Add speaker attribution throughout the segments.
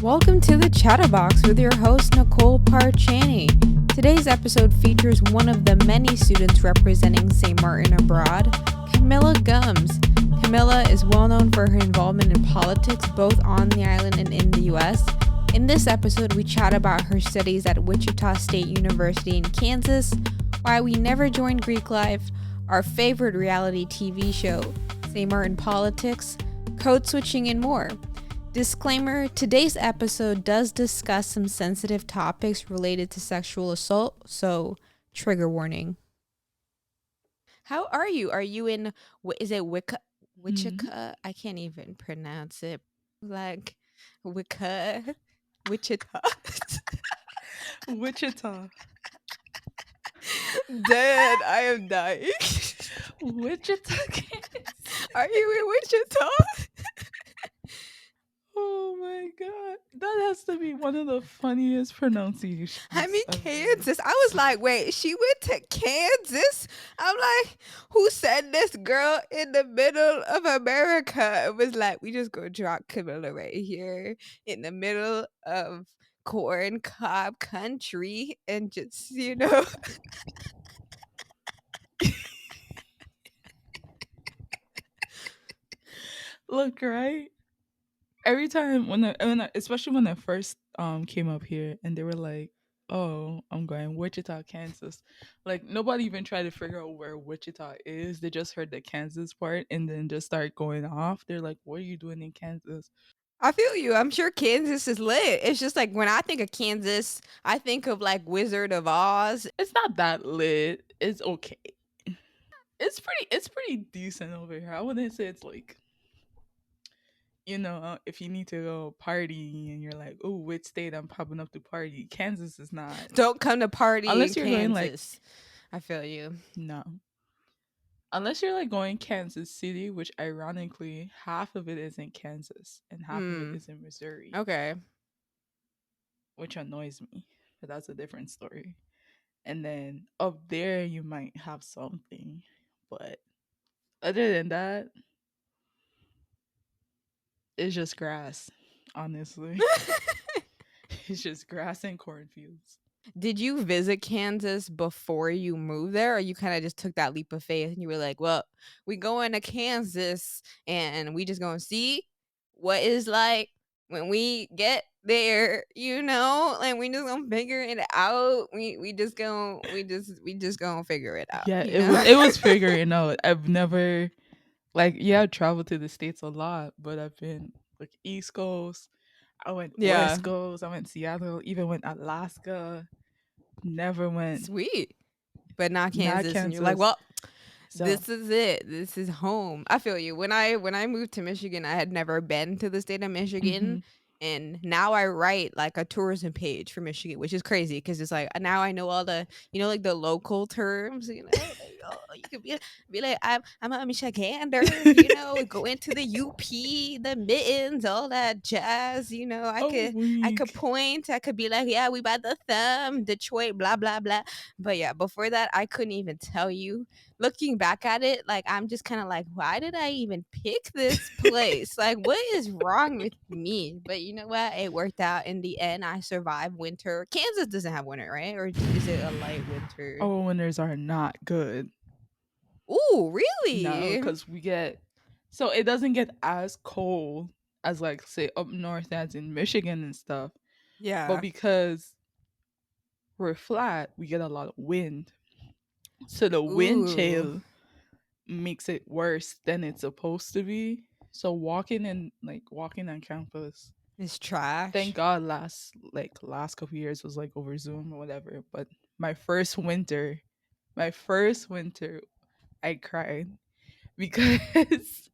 Speaker 1: Welcome to the Chatterbox with your host, Nicole Parchani. Today's episode features one of the many students representing St. Maarten abroad, Kamilah Gumbs. Kamilah is well known for her involvement in politics both on the island and in the U.S. In this episode, we chat about her studies at Wichita State University in Kansas, why we never joined Greek life, our favorite reality TV show, St. Maarten politics, code switching, and more. Disclaimer, today's episode does discuss some sensitive topics related to sexual assault, so trigger warning. How are you? Are you in, is it Wichita? I can't even pronounce it. Like, Wichita?
Speaker 2: Wichita.
Speaker 1: Dead, I am dying.
Speaker 2: Wichita, Kansas.
Speaker 1: Are you in Wichita?
Speaker 2: Oh my god. That has to be one of the funniest pronunciations.
Speaker 1: I'm in
Speaker 2: ever.
Speaker 1: Kansas. I was like, wait, she went to Kansas? I'm like, who said this girl in the middle of America? It was like, we just gonna drop Camilla right here in the middle of corn cob country and just,
Speaker 2: Look, right? Every time especially when I first came up here and they were like, "Oh, I'm going Wichita, Kansas." Like nobody even tried to figure out where Wichita is. They just heard the Kansas part and then just start going off. They're like, "What are you doing in Kansas?"
Speaker 1: I feel you. I'm sure Kansas is lit. It's just like when I think of Kansas, I think of like Wizard of Oz.
Speaker 2: It's not that lit. It's okay. It's pretty decent over here. I wouldn't say it's like, if you need to go party and you're like, "Oh, which state I'm popping up to party?" Kansas is not.
Speaker 1: Don't come to party in
Speaker 2: Unless you're going like
Speaker 1: Kansas. I feel you.
Speaker 2: no. Unless you're like going Kansas City, which ironically half of it is in Kansas and half of it is in Missouri,
Speaker 1: Okay.
Speaker 2: which annoys me. But that's a different story. And then up there you might have something, but other than that, it's just grass, honestly. It's just grass and cornfields.
Speaker 1: Did you visit Kansas before you moved there, or you kind of just took that leap of faith and you were like, well, we going to Kansas and we just going to see what is like when we get there, like we just gonna figure it out. We just gonna figure it out.
Speaker 2: Yeah, it was figuring out. I've never I've traveled to the States a lot, but I've been like East Coast, I went
Speaker 1: Yeah.
Speaker 2: West Coast, I went Seattle, even went Alaska, never went
Speaker 1: Sweet. But not Kansas. And you're like,
Speaker 2: Kansas.
Speaker 1: well,
Speaker 2: So
Speaker 1: this is it. This is home. I feel you. When I moved to Michigan, I had never been to the state of Michigan.
Speaker 2: mhm.
Speaker 1: And now I write like a tourism page for Michigan, which is crazy because it's like now I know all the like the local terms. Like, you could be like I'm a Michigander. Go into the UP, the mittens, all that jazz. I
Speaker 2: Oh,
Speaker 1: could
Speaker 2: week.
Speaker 1: point. I could be like, yeah, we by the thumb, Detroit, blah blah blah. But yeah, before that, I couldn't even tell you. Looking back at it, like I'm just kind of like, why did I even pick this place? Like, what is wrong with me? But you know what? It worked out in the end. I survived winter. Kansas doesn't have winter, right? Or is it a light winter?
Speaker 2: Oh, winters are not good.
Speaker 1: Ooh,
Speaker 2: No,
Speaker 1: really?
Speaker 2: because so it doesn't get as cold as like say up north as in Michigan and stuff. But
Speaker 1: Yeah.
Speaker 2: because we're flat, we get a lot of wind. So the wind
Speaker 1: Ooh,
Speaker 2: chill makes it worse than it's supposed to be. So walking on campus,
Speaker 1: it's trash.
Speaker 2: thank God last couple years was like over Zoom or whatever. But my first winter, my first winter, I cried because because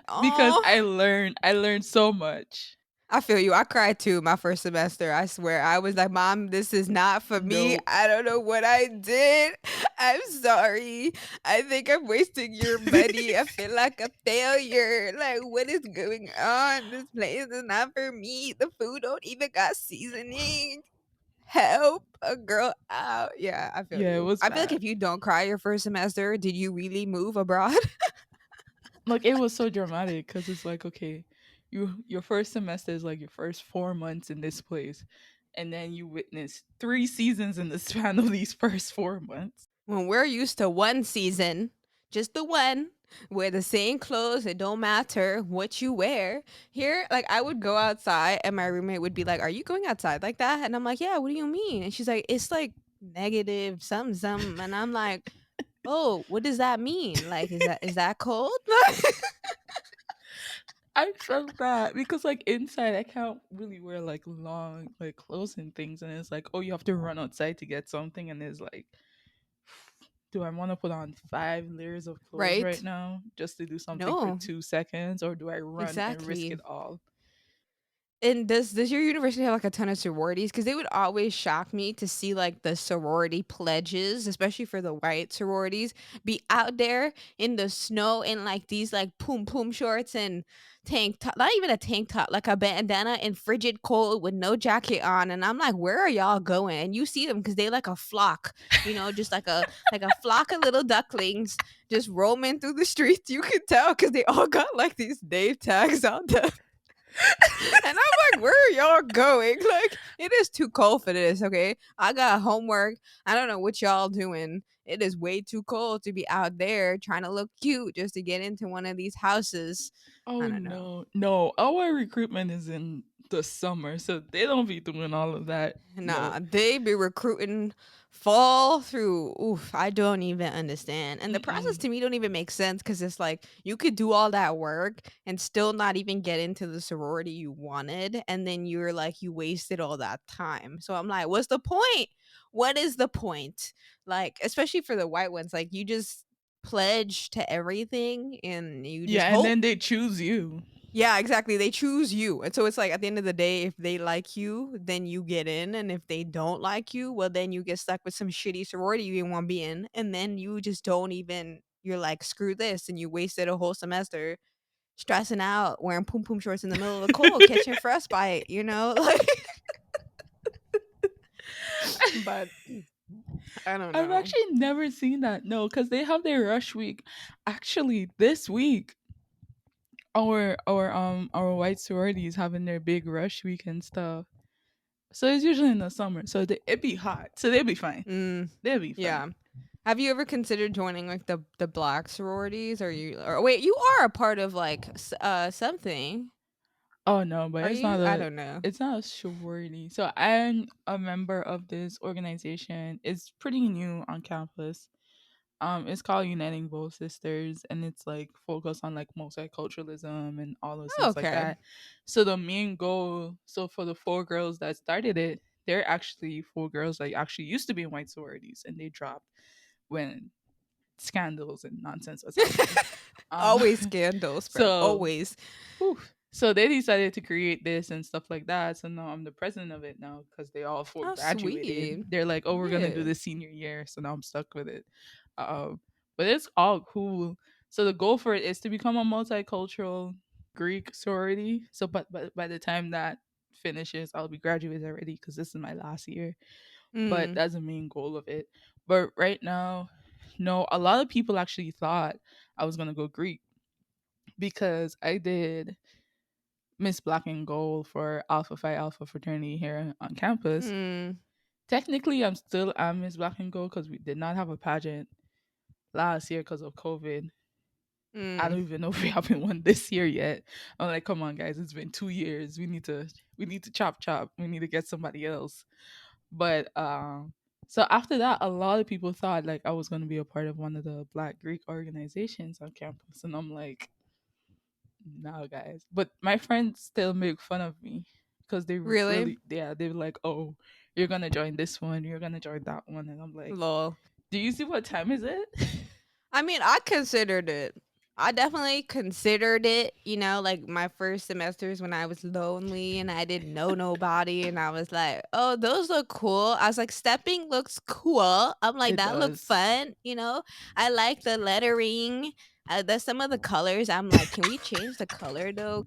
Speaker 1: Oh,
Speaker 2: I learned so much.
Speaker 1: I feel you. I cried too my first semester. I swear. I was like, Mom, this is not for me.
Speaker 2: No.
Speaker 1: I don't know what I did. I'm sorry. I think I'm wasting your money. I feel like a failure. Like, what is going on? This place is not for me. The food don't even got seasoning. Help a girl out. Yeah, I feel
Speaker 2: Yeah, it
Speaker 1: you.
Speaker 2: was
Speaker 1: I feel like
Speaker 2: bad.
Speaker 1: if you don't cry your first semester, did you really move abroad?
Speaker 2: Like it was so dramatic because it's like, okay, your first semester is like your first 4 months in this place, and then you witness 3 seasons in the span of these first 4 months.
Speaker 1: When we're used to one season, just the one, wear the same clothes. It don't matter what you wear. Here, like I would go outside and my roommate would be like, "Are you going outside like that?" And I'm like, "Yeah, what do you mean?" And she's like, "It's like negative something something." And I'm like, "Oh, what does that mean? Like is that cold?"
Speaker 2: I felt that because like inside I can't really wear like long like clothes and things, and it's like, oh, you have to run outside to get something, and it's like, do I want to put on 5 layers of clothes right
Speaker 1: Right?
Speaker 2: now just to do something for
Speaker 1: No,
Speaker 2: 2 seconds, or do I run and risk
Speaker 1: exactly.
Speaker 2: it all?
Speaker 1: And does your university have like a ton of sororities? Because they would always shock me to see like the sorority pledges, especially for the white sororities, be out there in the snow in like these like poom poom shorts and tank top, not even a tank top, like a bandana in frigid cold with no jacket on. And I'm like, where are y'all going? And you see them because they like a flock, just like a flock of little ducklings just roaming through the streets. You can tell because they all got like these name tags on them. And I'm like, where are y'all going? Like, it is too cold for this, okay? I got homework. I don't know what y'all doing. It is way too cold to be out there trying to look cute just to get into one of these houses. I
Speaker 2: Oh
Speaker 1: don't know.
Speaker 2: no, no, our recruitment is in the summer, so they don't be doing all of that. No.
Speaker 1: Nah, they be recruiting fall through. Oof, I don't even understand. And the process
Speaker 2: Mm-mm.
Speaker 1: to me don't even make sense because it's like you could do all that work and still not even get into the sorority you wanted. And then you're like, you wasted all that time. So I'm like, what's the point? What is the point? Like, especially for the white ones, like you just pledge to everything and you just
Speaker 2: Yeah, and
Speaker 1: hope.
Speaker 2: then they choose you.
Speaker 1: Yeah, exactly. They choose you. And so it's like at the end of the day, if they like you, then you get in. And if they don't like you, well, then you get stuck with some shitty sorority you didn't want to be in. And then you just don't even, you're like, screw this. And you wasted a whole semester stressing out, wearing poom poom shorts in the middle of the cold, catching frostbite. Like, but I don't
Speaker 2: I've
Speaker 1: know.
Speaker 2: actually never seen that. No, because they have their rush week. Actually, this week, our white sororities having their big rush week and stuff. So it's usually in the summer, so it be hot, so they'll be fine.
Speaker 1: Mm,
Speaker 2: They'll be fine.
Speaker 1: yeah. Have you ever considered joining like the black sororities? Or wait, you are a part of like something.
Speaker 2: Oh no, but
Speaker 1: Are you? I don't know.
Speaker 2: it's not a sorority. So I'm a member of this organization. It's pretty new on campus. It's called Uniting Both Sisters, and it's like focused on like multiculturalism and all those things like
Speaker 1: Okay.
Speaker 2: that. So the main goal, so for the 4 girls that started it, they're actually 4 girls that actually used to be in white sororities, and they dropped when scandals and nonsense was happening. Um,
Speaker 1: Always scandals, bro.
Speaker 2: so
Speaker 1: Always.
Speaker 2: whew. So they decided to create this and stuff like that. So now I'm the president of it now because they all 4
Speaker 1: How
Speaker 2: graduated.
Speaker 1: sweet.
Speaker 2: They're like, oh, we're gonna do
Speaker 1: Yeah.
Speaker 2: the senior year. So now I'm stuck with it. But it's all cool. So the goal for it is to become a multicultural Greek sorority. So, but by the time that finishes, I'll be graduated already because this is my last year. But
Speaker 1: Mm.
Speaker 2: that's the main goal of it. But right now, no, a lot of people actually thought I was gonna go Greek because I did Miss Black and Gold for Alpha Phi Alpha fraternity here on campus.
Speaker 1: Mm.
Speaker 2: Technically, I'm still am Miss Black and Gold because we did not have a pageant last year because of COVID. I don't
Speaker 1: Mm.
Speaker 2: even know if we haven't won this year yet. I'm like, come on, guys, it's been 2 years. We need to chop chop. We need to get somebody else. But so after that, a lot of people thought like I was gonna be a part of one of the Black Greek organizations on campus, and I'm like, no, guys. But my friends still make fun of me because they
Speaker 1: Really?
Speaker 2: really, yeah, they're like, oh, you're gonna join this one, you're gonna join that one, and I'm like,
Speaker 1: Lol.
Speaker 2: do you see what time is it?
Speaker 1: I mean, I considered it. I definitely considered it, like my first semesters when I was lonely and I didn't know nobody and I was like, "Oh, those look cool." I was like, "Stepping looks cool." I'm like,
Speaker 2: It
Speaker 1: "That looks
Speaker 2: does.
Speaker 1: fun." I like the lettering. There's some of the colors. I'm like, "Can we change the color though?"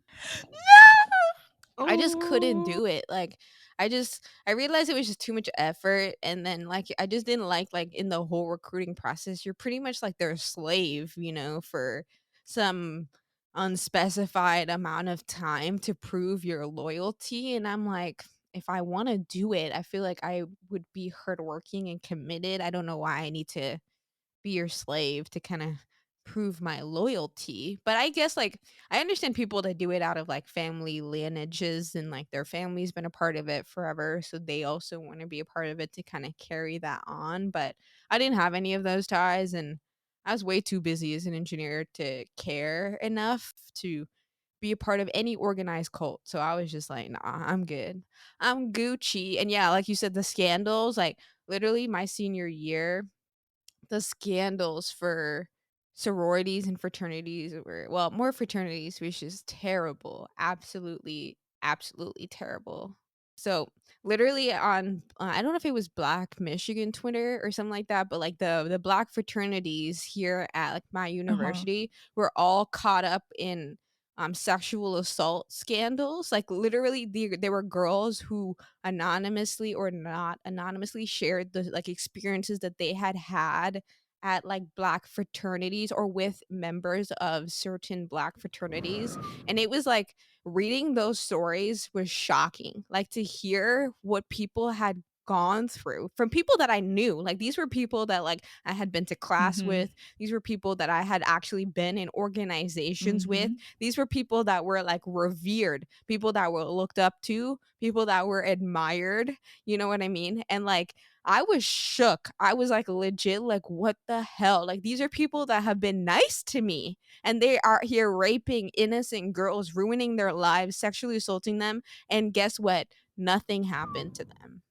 Speaker 1: I just couldn't
Speaker 2: Oh,
Speaker 1: do it. Like, I realized it was just too much effort, and then, like, I just didn't like, in the whole recruiting process, you're pretty much like their slave, for some unspecified amount of time to prove your loyalty. And I'm like, if I want to do it, I feel like I would be hardworking and committed. I don't know why I need to be your slave to kind of prove my loyalty. But I guess like I understand people that do it out of like family lineages and like their family's been a part of it forever. So they also want to be a part of it to kind of carry that on. But I didn't have any of those ties, and I was way too busy as an engineer to care enough to be a part of any organized cult. So I was just like, nah, I'm good. I'm Gucci. And yeah, like you said, the scandals, like literally my senior year, the scandals for sororities and fraternities were, well, more fraternities, which is terrible. Absolutely, absolutely terrible. So, literally on I don't know if it was Black Michigan Twitter or something like that, but like the black fraternities here at like my
Speaker 2: Uh huh.
Speaker 1: university were all caught up in sexual assault scandals. Like literally there were girls who anonymously or not anonymously shared the like experiences that they had had at like black fraternities or with members of certain black fraternities. And it was like reading those stories was shocking, like to hear what people had gone through from people that I knew. Like these were people that like I had been to class
Speaker 2: Mhm.
Speaker 1: with. These were people that I had actually been in organizations with.
Speaker 2: Mhm.
Speaker 1: These were people that were like revered, people that were looked up to, people that were admired, you know what I mean? And like I was shook. I was like legit like what the hell? Like these are people that have been nice to me and they are here raping innocent girls, ruining their lives, sexually assaulting them, and guess what? Nothing happened to them.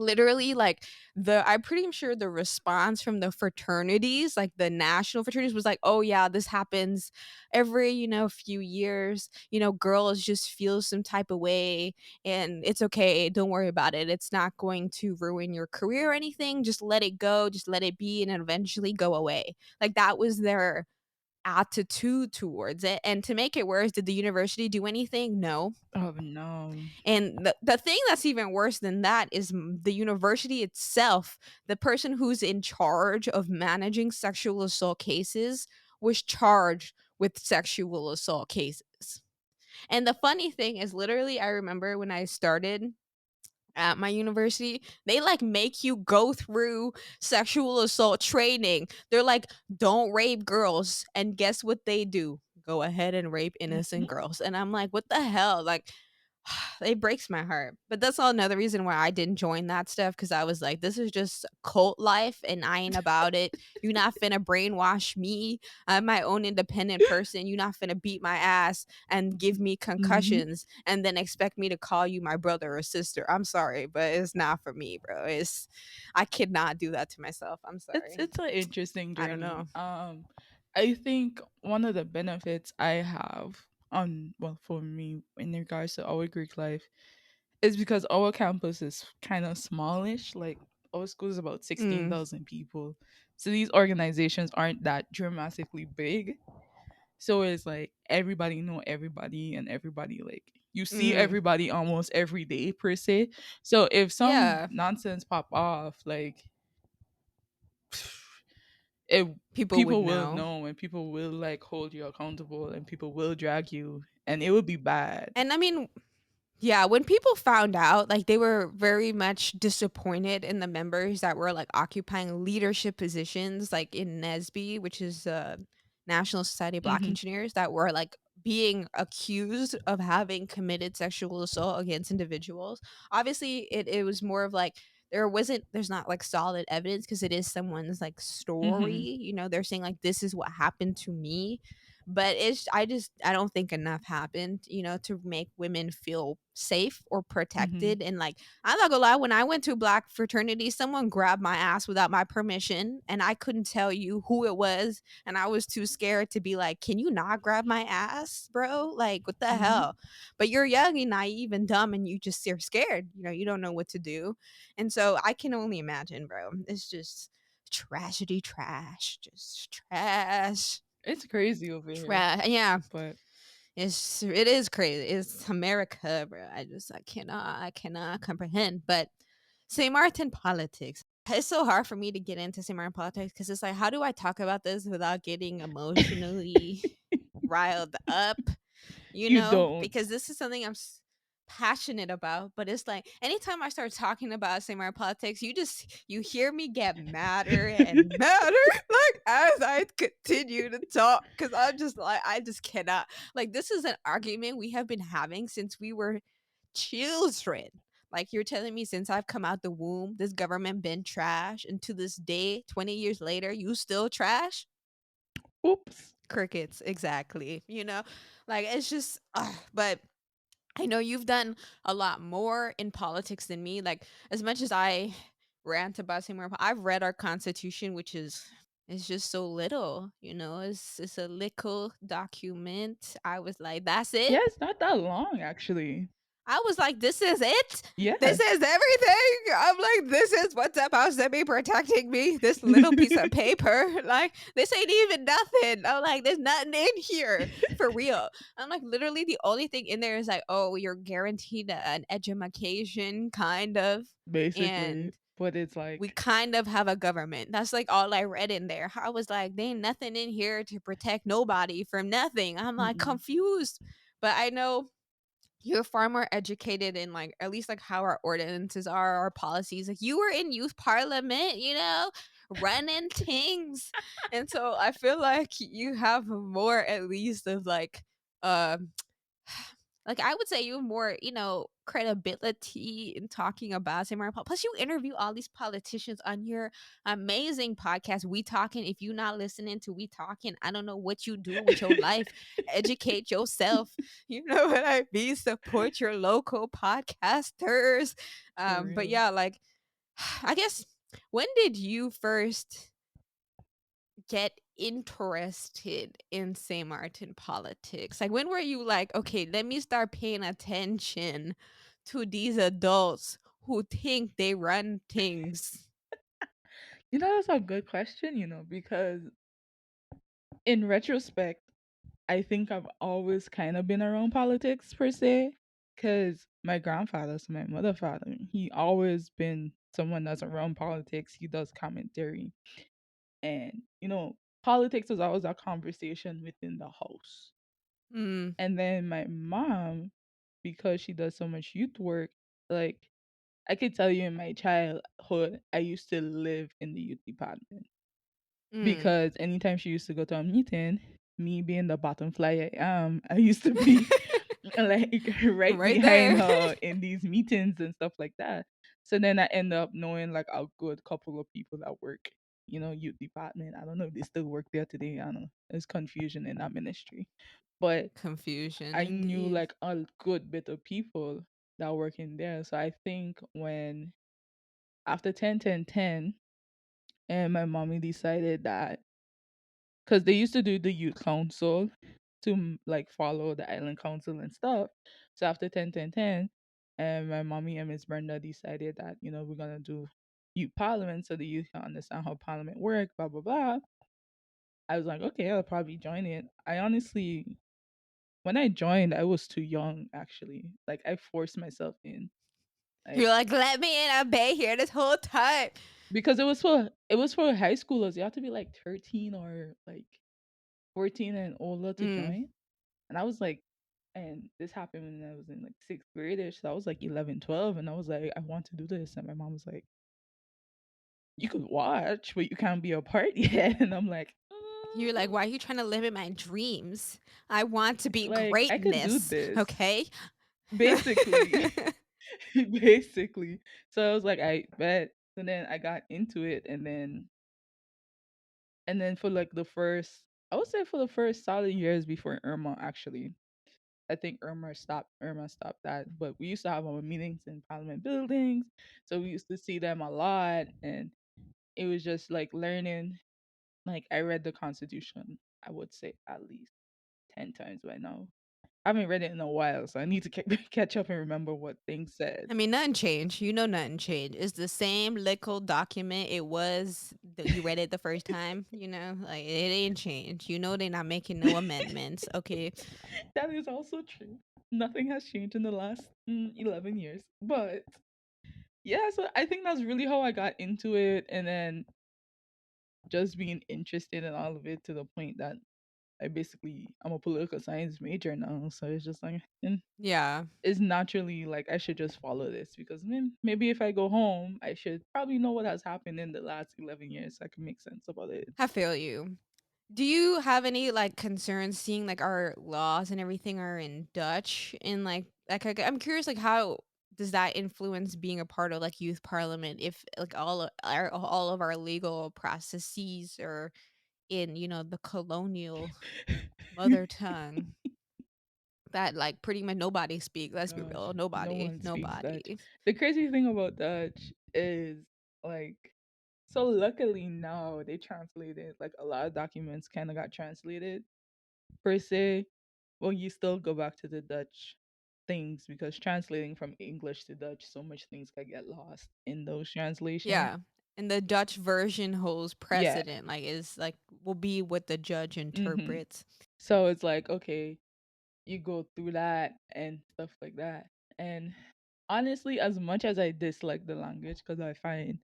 Speaker 1: Literally, like I'm pretty sure the response from the fraternities, like the national fraternities, was like, oh yeah, this happens every, few years. Girls just feel some type of way and it's okay. Don't worry about it. It's not going to ruin your career or anything. Just let it go, just let it be, and eventually go away. Like that was their attitude towards it. And to make it worse, did the university do anything? No.
Speaker 2: Oh no.
Speaker 1: And the thing that's even worse than that is the university itself, the person who's in charge of managing sexual assault cases, was charged with sexual assault cases. And the funny thing is, literally, I remember when I started at my university, they like make you go through sexual assault training. They're like, don't rape girls. And guess what they do? Go ahead and rape innocent
Speaker 2: Mhm.
Speaker 1: girls. And I'm like, what the hell? Like, it breaks my heart. But that's all another reason why I didn't join that stuff, because I was like, this is just cult life and I ain't about it. You're not finna brainwash me. I'm my own independent person. You're not finna beat my ass and give me
Speaker 2: Mhm.
Speaker 1: concussions and then expect me to call you my brother or sister. I'm sorry, but it's not for me, bro. I could not do that to myself. I'm sorry.
Speaker 2: It's an interesting
Speaker 1: I don't
Speaker 2: journey.
Speaker 1: know.
Speaker 2: I think one of the benefits I have on, well, for me in regards to our Greek life is because our campus is kind of smallish. Like our school is about
Speaker 1: Mm,
Speaker 2: 16,000 people, so these organizations aren't that dramatically big. So it's like everybody know everybody, and everybody, like, you see
Speaker 1: mm.
Speaker 2: everybody almost every day per se. So if some
Speaker 1: Yeah,
Speaker 2: nonsense pop off, like, it
Speaker 1: people would
Speaker 2: people will
Speaker 1: know.
Speaker 2: know, and people will like hold you accountable, and people will drag you, and it will be bad.
Speaker 1: And I mean, yeah, when people found out, like they were very much disappointed in the members that were like occupying leadership positions, like in NESB, which is National Society of Black
Speaker 2: Hmm.
Speaker 1: Engineers, that were like being accused of having committed sexual assault against individuals. Obviously, it was more of like there's not like solid evidence because it is someone's like story.
Speaker 2: Hmm.
Speaker 1: They're saying like this is what happened to me, but I don't think enough happened, to make women feel safe or
Speaker 2: Hmm.
Speaker 1: protected. And like I'm not gonna lie, when I went to a black fraternity, someone grabbed my ass without my permission and I couldn't tell you who it was, and I was too scared to be like, can you not grab my ass, bro? Like what the
Speaker 2: Hmm.
Speaker 1: hell? But you're young and naive and dumb and you're scared, you don't know what to do. And so I can only imagine, bro. It's just tragedy, trash, just trash.
Speaker 2: It's crazy over here,
Speaker 1: Yeah,
Speaker 2: but
Speaker 1: it is crazy. It's America, bro. I cannot comprehend. But St. Martin politics. It's so hard for me to get into St. Martin politics because it's like, how do I talk about this without getting emotionally? riled up,
Speaker 2: You don't.
Speaker 1: because this is something passionate about. But it's like anytime I start talking about same politics, you hear me get madder and madder, like as I continue to talk, because I'm just like I just cannot. Like this is an argument we have been having since we were children. Like you're telling me since I've come out the womb, this government been trash, and to this day, 20 years later, you still trash?
Speaker 2: Oops.
Speaker 1: Crickets, exactly. Like it's just, but I know you've done a lot more in politics than me. Like as much as I rant about same, I've read our constitution, which is it's just so little. It's a little document. I was like, that's
Speaker 2: Yeah,
Speaker 1: it.
Speaker 2: it's not that long actually.
Speaker 1: I was like, this is it? This
Speaker 2: Yes.
Speaker 1: is everything? I'm like, this is what's supposed to be protecting me? This little piece of paper? Like, this ain't even nothing. I'm like, there's nothing in here for real. I'm like, literally, the only thing in there is like, oh, you're guaranteed an education, kind of.
Speaker 2: Basically.
Speaker 1: And
Speaker 2: But it's
Speaker 1: we
Speaker 2: like,
Speaker 1: kind of have a government. That's like all I read in there. I was like, there ain't nothing in here to protect nobody from nothing. I'm like
Speaker 2: mm-mm.
Speaker 1: confused. But I know you're far more educated in like at least like how our ordinances are, our policies. Like you were in youth parliament, running things. And so I feel like you have more at least of um like I would say you have more, credibility in talking about Samara Paul. Plus, you interview all these politicians on your amazing podcast, We Talkin. If you're not listening to We Talkin, I don't know what you do with your life. Educate yourself. You know what I mean? Support your local podcasters.
Speaker 2: For
Speaker 1: But
Speaker 2: real.
Speaker 1: yeah, like I guess when did you first get interested in St. Martin politics? Like, when were you like, okay, let me start paying attention to these adults who think they run things?
Speaker 2: That's a good question, because in retrospect, I think I've always kind of been around politics per se. Because my grandfather, so my mother father, he always been someone that's around politics. He does commentary. And, politics was always a conversation within the house.
Speaker 1: Mm,
Speaker 2: And then my mom, because she does so much youth work, like I could tell you in my childhood, I used to live in the youth department
Speaker 1: mm.
Speaker 2: because anytime she used to go to a meeting, me being the bottom fly I am, I used to be like right
Speaker 1: Right
Speaker 2: behind
Speaker 1: there.
Speaker 2: her in these meetings and stuff like that. So then I end up knowing like a good couple of people that work, youth department. I don't know if they still work there today. I don't know. There's confusion in that ministry. But
Speaker 1: Confusion,
Speaker 2: I knew
Speaker 1: indeed.
Speaker 2: like a good bit of people that work in there. So I think when after 10, 10, 10, and my mommy decided that because they used to do the youth council to like follow the island council and stuff. So after 10, 10, 10, and my mommy and Miss Brenda decided that, we're gonna do youth parliament so the youth can understand how parliament work, blah blah blah. I was like, okay, I'll probably join it. I honestly when I joined, I was too young actually. Like I forced myself in.
Speaker 1: You're
Speaker 2: Like
Speaker 1: like, let me in. I've been here this whole time.
Speaker 2: because it was for high schoolers. You have to be like 13 or like 14 and older to
Speaker 1: Mm.
Speaker 2: join. And I was like, and this happened when I was in like sixth gradish. So I was like 11, 12, and I was like, I want to do this. And my mom was like, you could watch, but you can't be a part yet. And I'm like,
Speaker 1: You're like, why are you trying to live in my dreams? I want to be
Speaker 2: like I could do
Speaker 1: greatness.
Speaker 2: this.
Speaker 1: Okay.
Speaker 2: Basically. Basically. So I was like, I bet. And then I got into it and then for like the first I would say for the first solid years before Irma actually. I think Irma stopped that. But we used to have our meetings in Parliament buildings. So we used to see them a lot and it was just like learning. Like I read the Constitution, I would say at least 10 times by now. I haven't read it in a while, so I need to catch up and remember what things said.
Speaker 1: I mean, nothing changed. Nothing changed. It's the same little document it was that you read it the first time. Like it ain't changed. They're not making no amendments. Okay.
Speaker 2: That is also true. Nothing has changed in the last 11 years. But yeah, so I think that's really how I got into it. And then just being interested in all of it to the point that I'm a political science major now, so it's just like, and
Speaker 1: Yeah.
Speaker 2: it's naturally like I should just follow this because maybe if I go home, I should probably know what has happened in the last 11 years. So I can make sense about it.
Speaker 1: I feel you. Do you have any like concerns seeing like our laws and everything are in Dutch and I'm curious like how does that influence being a part of like youth parliament if like all of our legal processes are in the colonial mother tongue that like pretty much nobody speaks. Let's be
Speaker 2: Gosh,
Speaker 1: real,
Speaker 2: no
Speaker 1: nobody,
Speaker 2: one speaks Dutch.
Speaker 1: nobody.
Speaker 2: The crazy thing about Dutch is like, so luckily now they translated, like a lot of documents kind of got translated per se. Well, you still go back to the Dutch things because translating from English to Dutch, so much things can get lost in those translations.
Speaker 1: Yeah. And the Dutch version holds
Speaker 2: Yeah.
Speaker 1: precedent, like is like will be what the judge
Speaker 2: hmm
Speaker 1: interprets.
Speaker 2: So it's like, okay, you go through that and stuff like that. And honestly, as much as I dislike the language, because I find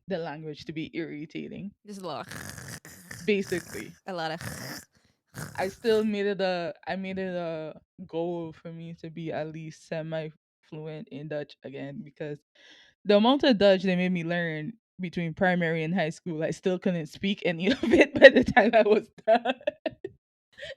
Speaker 2: the language to be irritating,
Speaker 1: Just a lot
Speaker 2: basically,
Speaker 1: a lot of
Speaker 2: I made it a goal for me to be at least semi fluent in Dutch again because the amount of Dutch they made me learn between primary and high school, I still couldn't speak any of it by the time I was done.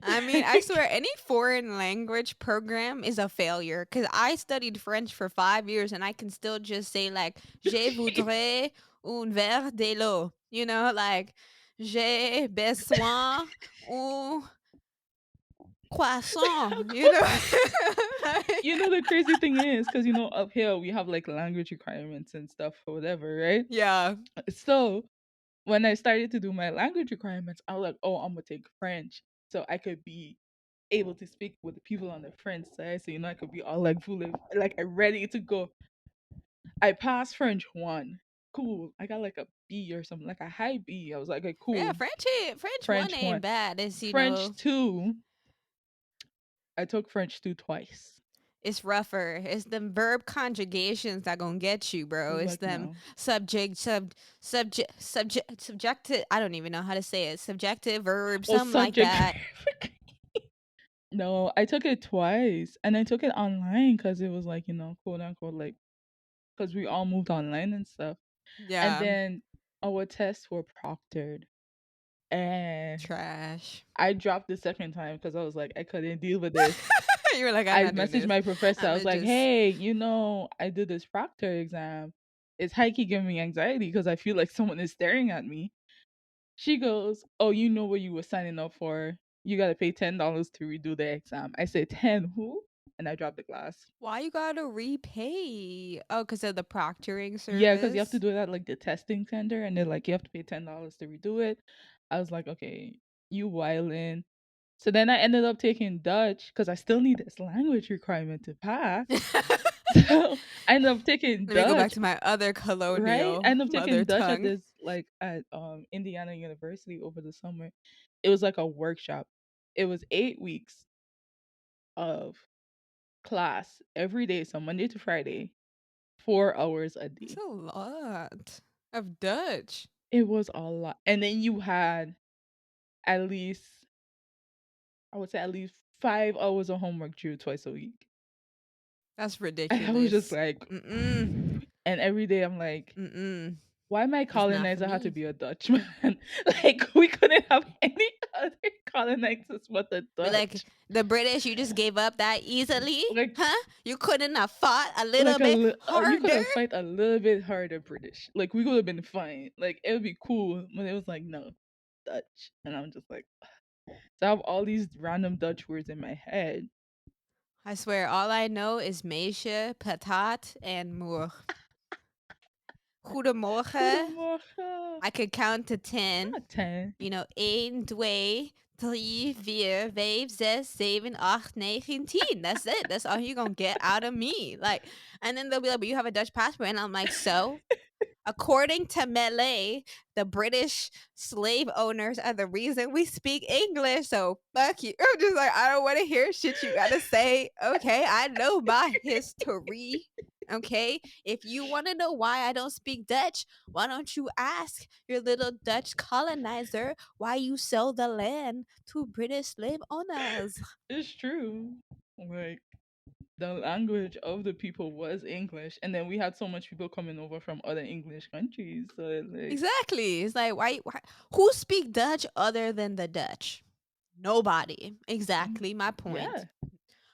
Speaker 1: I mean, I swear any foreign language program is a failure cuz I studied French for 5 years and I can still just say like je voudrais un verre de l'eau. Like j'ai besoin un croissant, Like,
Speaker 2: You know the crazy thing is because up here we have like language requirements and stuff or whatever, right?
Speaker 1: yeah.
Speaker 2: So when I started to do my language requirements, I was like, oh, I'm gonna take French so I could be able to speak with the people on the French side. So I could be all like fully like ready to go. I passed French one. Cool. I got like a B or something, like a high B. I was like, okay,
Speaker 1: Yeah,
Speaker 2: cool.
Speaker 1: French one
Speaker 2: French
Speaker 1: ain't
Speaker 2: one.
Speaker 1: bad. It's
Speaker 2: French two. I took French two twice.
Speaker 1: it's rougher. It's them verb conjugations that gonna get you,
Speaker 2: I
Speaker 1: bro.
Speaker 2: was
Speaker 1: It's
Speaker 2: like,
Speaker 1: them
Speaker 2: no.
Speaker 1: subjective. I don't even know how to say it. Subjective verb,
Speaker 2: Oh,
Speaker 1: something like
Speaker 2: subject.
Speaker 1: that.
Speaker 2: No, I took it twice, and I took it online because it was like quote unquote like because we all moved online and stuff. And
Speaker 1: Yeah,
Speaker 2: then our tests were proctored, and
Speaker 1: trash.
Speaker 2: I dropped the second time because I was like, I couldn't deal with this.
Speaker 1: You were like, I'm
Speaker 2: I
Speaker 1: not doing
Speaker 2: messaged
Speaker 1: this.
Speaker 2: my professor.
Speaker 1: I'm
Speaker 2: I was
Speaker 1: gonna
Speaker 2: like,
Speaker 1: just.
Speaker 2: hey, I did this proctor exam. It's high key giving me anxiety because I feel like someone is staring at me. She goes, oh, you know what you were signing up for. You got to pay $10 to redo the exam. I said, 10 who? And I dropped the class.
Speaker 1: Why you gotta repay? Oh, because of the proctoring
Speaker 2: Yeah, because you have to
Speaker 1: service.
Speaker 2: do it at like the testing center, and they're like, you have to pay $10 to redo it. I was like, okay, you wildin'. So then I ended up taking Dutch because I still need this language requirement to pass. So I ended up taking
Speaker 1: Let me go back
Speaker 2: Dutch,
Speaker 1: to my other
Speaker 2: right? I
Speaker 1: colonial
Speaker 2: ended up
Speaker 1: mother
Speaker 2: taking Dutch
Speaker 1: tongue.
Speaker 2: at Indiana University over the summer. It was like a workshop. It was 8 weeks of class every day, so Monday to Friday, 4 hours a
Speaker 1: That's
Speaker 2: day.
Speaker 1: a lot of Dutch.
Speaker 2: It was a lot. And then you had at least, I would say at least 5 hours of homework due twice a week.
Speaker 1: That's
Speaker 2: And I was just
Speaker 1: ridiculous.
Speaker 2: like,
Speaker 1: Mm-mm.
Speaker 2: and every day I'm like,
Speaker 1: Mm-mm.
Speaker 2: why my
Speaker 1: That's not for
Speaker 2: colonizer had to
Speaker 1: me.
Speaker 2: be a Dutchman? Like we couldn't have any other colonizers but the
Speaker 1: Be like,
Speaker 2: Dutch.
Speaker 1: the British, you just gave up that easily?
Speaker 2: Like
Speaker 1: Huh? You couldn't have fought a little bit
Speaker 2: you could
Speaker 1: harder?
Speaker 2: have fight a little bit harder British. Like we could have been fine. Like it would be cool. But it was like no, Dutch. And I'm just like so I have all these random Dutch words in my head.
Speaker 1: I swear, all I know is meisje, patat, and moer. Goedemorgen.
Speaker 2: Goedemorgen.
Speaker 1: I could count to 10.
Speaker 2: Ah, 10.
Speaker 1: 1, 2, 3, 4, 5, 6, 7, 8, 9, 10. That's it. That's all you're going to get out of me. Like, and then they'll be like, but you have a Dutch passport. And I'm like, so? According to Malay, the British slave owners are the reason we speak English. So fuck you. I'm just like, I don't want to hear shit you gotta say. Okay, I know my history. Okay? If you want to know why I don't speak Dutch, why don't you ask your little Dutch colonizer why you sell the land to British slave owners?
Speaker 2: It's true. Like the language of the people was English, and then we had so much people coming over from other English countries. So like,
Speaker 1: Exactly. It's like why who speak Dutch other than the Dutch? Nobody.
Speaker 2: mm,
Speaker 1: Exactly my point.
Speaker 2: yeah,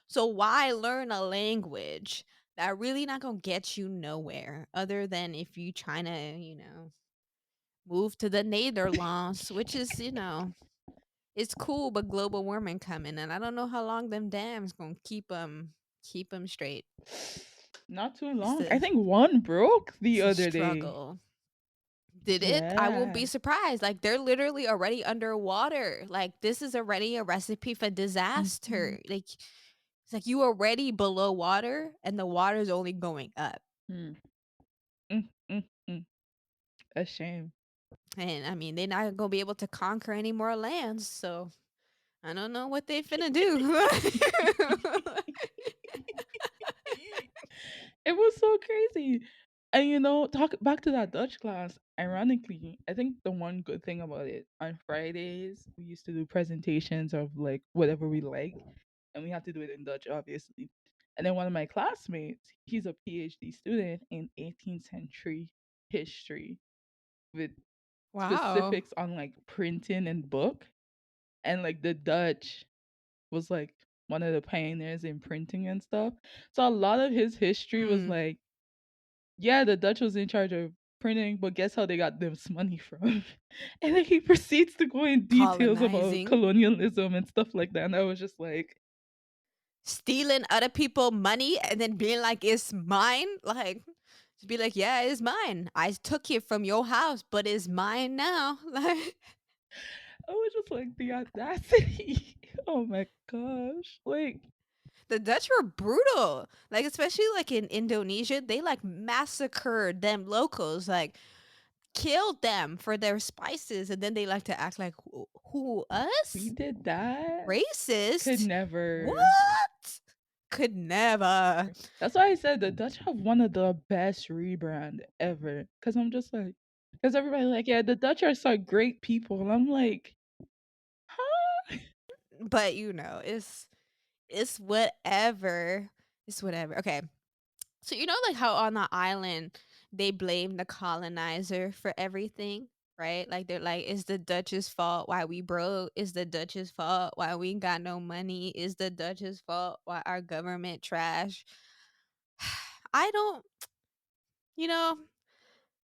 Speaker 1: So why learn a language that really not gonna get you nowhere other than if you trying to, move to the Netherlands, which is, it's cool, but global warming coming, and I don't know how long them dams gonna keep them straight.
Speaker 2: not too
Speaker 1: It's
Speaker 2: long. I
Speaker 1: the
Speaker 2: think one broke
Speaker 1: it's
Speaker 2: the
Speaker 1: the
Speaker 2: other day.
Speaker 1: struggle. Did it? I won't
Speaker 2: Yeah.
Speaker 1: be surprised. Like they're literally already underwater. Like this is already a recipe for
Speaker 2: Mhm.
Speaker 1: disaster. Like it's like you already below water and the water's only going up.
Speaker 2: Mm, mm, mm, mm. A shame.
Speaker 1: And I mean, they're not gonna be able to conquer any more lands. So I don't know what they finna do.
Speaker 2: It was so crazy. And talk back to that Dutch class. Ironically, I think the one good thing about it, on Fridays, we used to do presentations of like whatever we like, and we had to do it in Dutch, obviously. And then one of my classmates, he's a PhD student in 18th century history with
Speaker 1: Wow.
Speaker 2: specifics on like printing and book. And like the Dutch was like one of the pioneers in printing and stuff. So a lot of his history was
Speaker 1: Mm,
Speaker 2: like, yeah, the Dutch was in charge of printing, but guess how they got this money from? And then he proceeds to go in details about
Speaker 1: colonizing,
Speaker 2: colonialism and stuff like that. And I was just like,
Speaker 1: stealing other people money and then being like it's mine. Like to be like, yeah, it's mine. I took it from your house, but it's mine now. Like
Speaker 2: I was just like, the audacity. Oh my gosh. Like,
Speaker 1: the Dutch were brutal. Like especially like in Indonesia, they like massacred them locals. Like killed them for their spices, and then they like to act like who
Speaker 2: we
Speaker 1: us
Speaker 2: did that. Could
Speaker 1: racist?
Speaker 2: never.
Speaker 1: What? Could never.
Speaker 2: That's why I said the Dutch have one of the best rebrand ever. Cause I'm just like, cause everybody like, yeah, the Dutch are such great people. And I'm like, huh?
Speaker 1: But it's whatever. It's whatever. Okay. So like how on the island they blame the colonizer for everything, right? Like they're like, "Is the Dutch's fault why we broke? Is the Dutch's fault why we ain't got no money? Is the Dutch's fault why our government trash?" I don't, you know,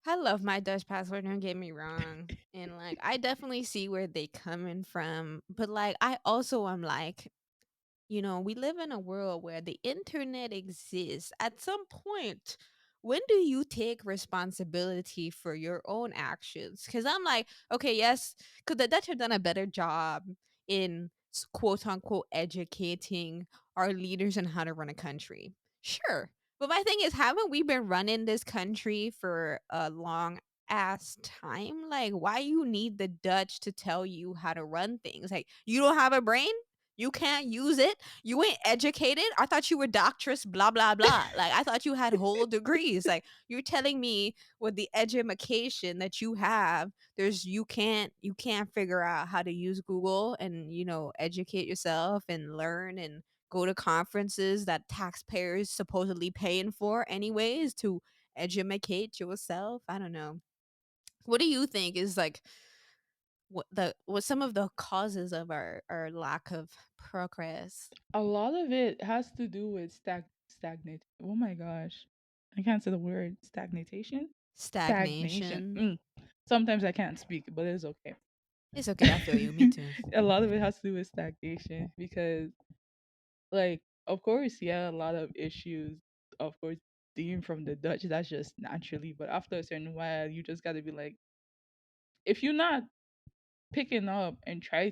Speaker 1: I love my Dutch passport. Don't get me wrong, and like I definitely see where they coming from, but like I also am like, we live in a world where the internet exists. At some point, when do you take responsibility for your own actions? Because I'm like, okay, yes, could the Dutch have done a better job in quote unquote educating our leaders on how to run a country? Sure. But my thing is, haven't we been running this country for a long ass time? Like, why you need the Dutch to tell you how to run things? Like, you don't have a brain? You can't use it. You ain't educated. I thought you were doctress, blah, blah, blah. Like, I thought you had whole degrees. Like, you're telling me with the education that you have, you can't figure out how to use Google and, educate yourself and learn and go to conferences that taxpayers supposedly paying for anyways to educate yourself. I don't know. What do you think is like what some of the causes of our lack of progress?
Speaker 2: A lot of it has to do with stagnate. Oh my gosh. I can't say the word stagnatation. Stagnation.
Speaker 1: Stagnation.
Speaker 2: Sometimes I can't speak, but it's okay.
Speaker 1: It's okay. I feel you. Me too.
Speaker 2: A lot of it has to do with stagnation because, like, of course, yeah, a lot of issues, of course, being from the Dutch, that's just naturally. But after a certain while, you just got to be like, if you're not picking up and trying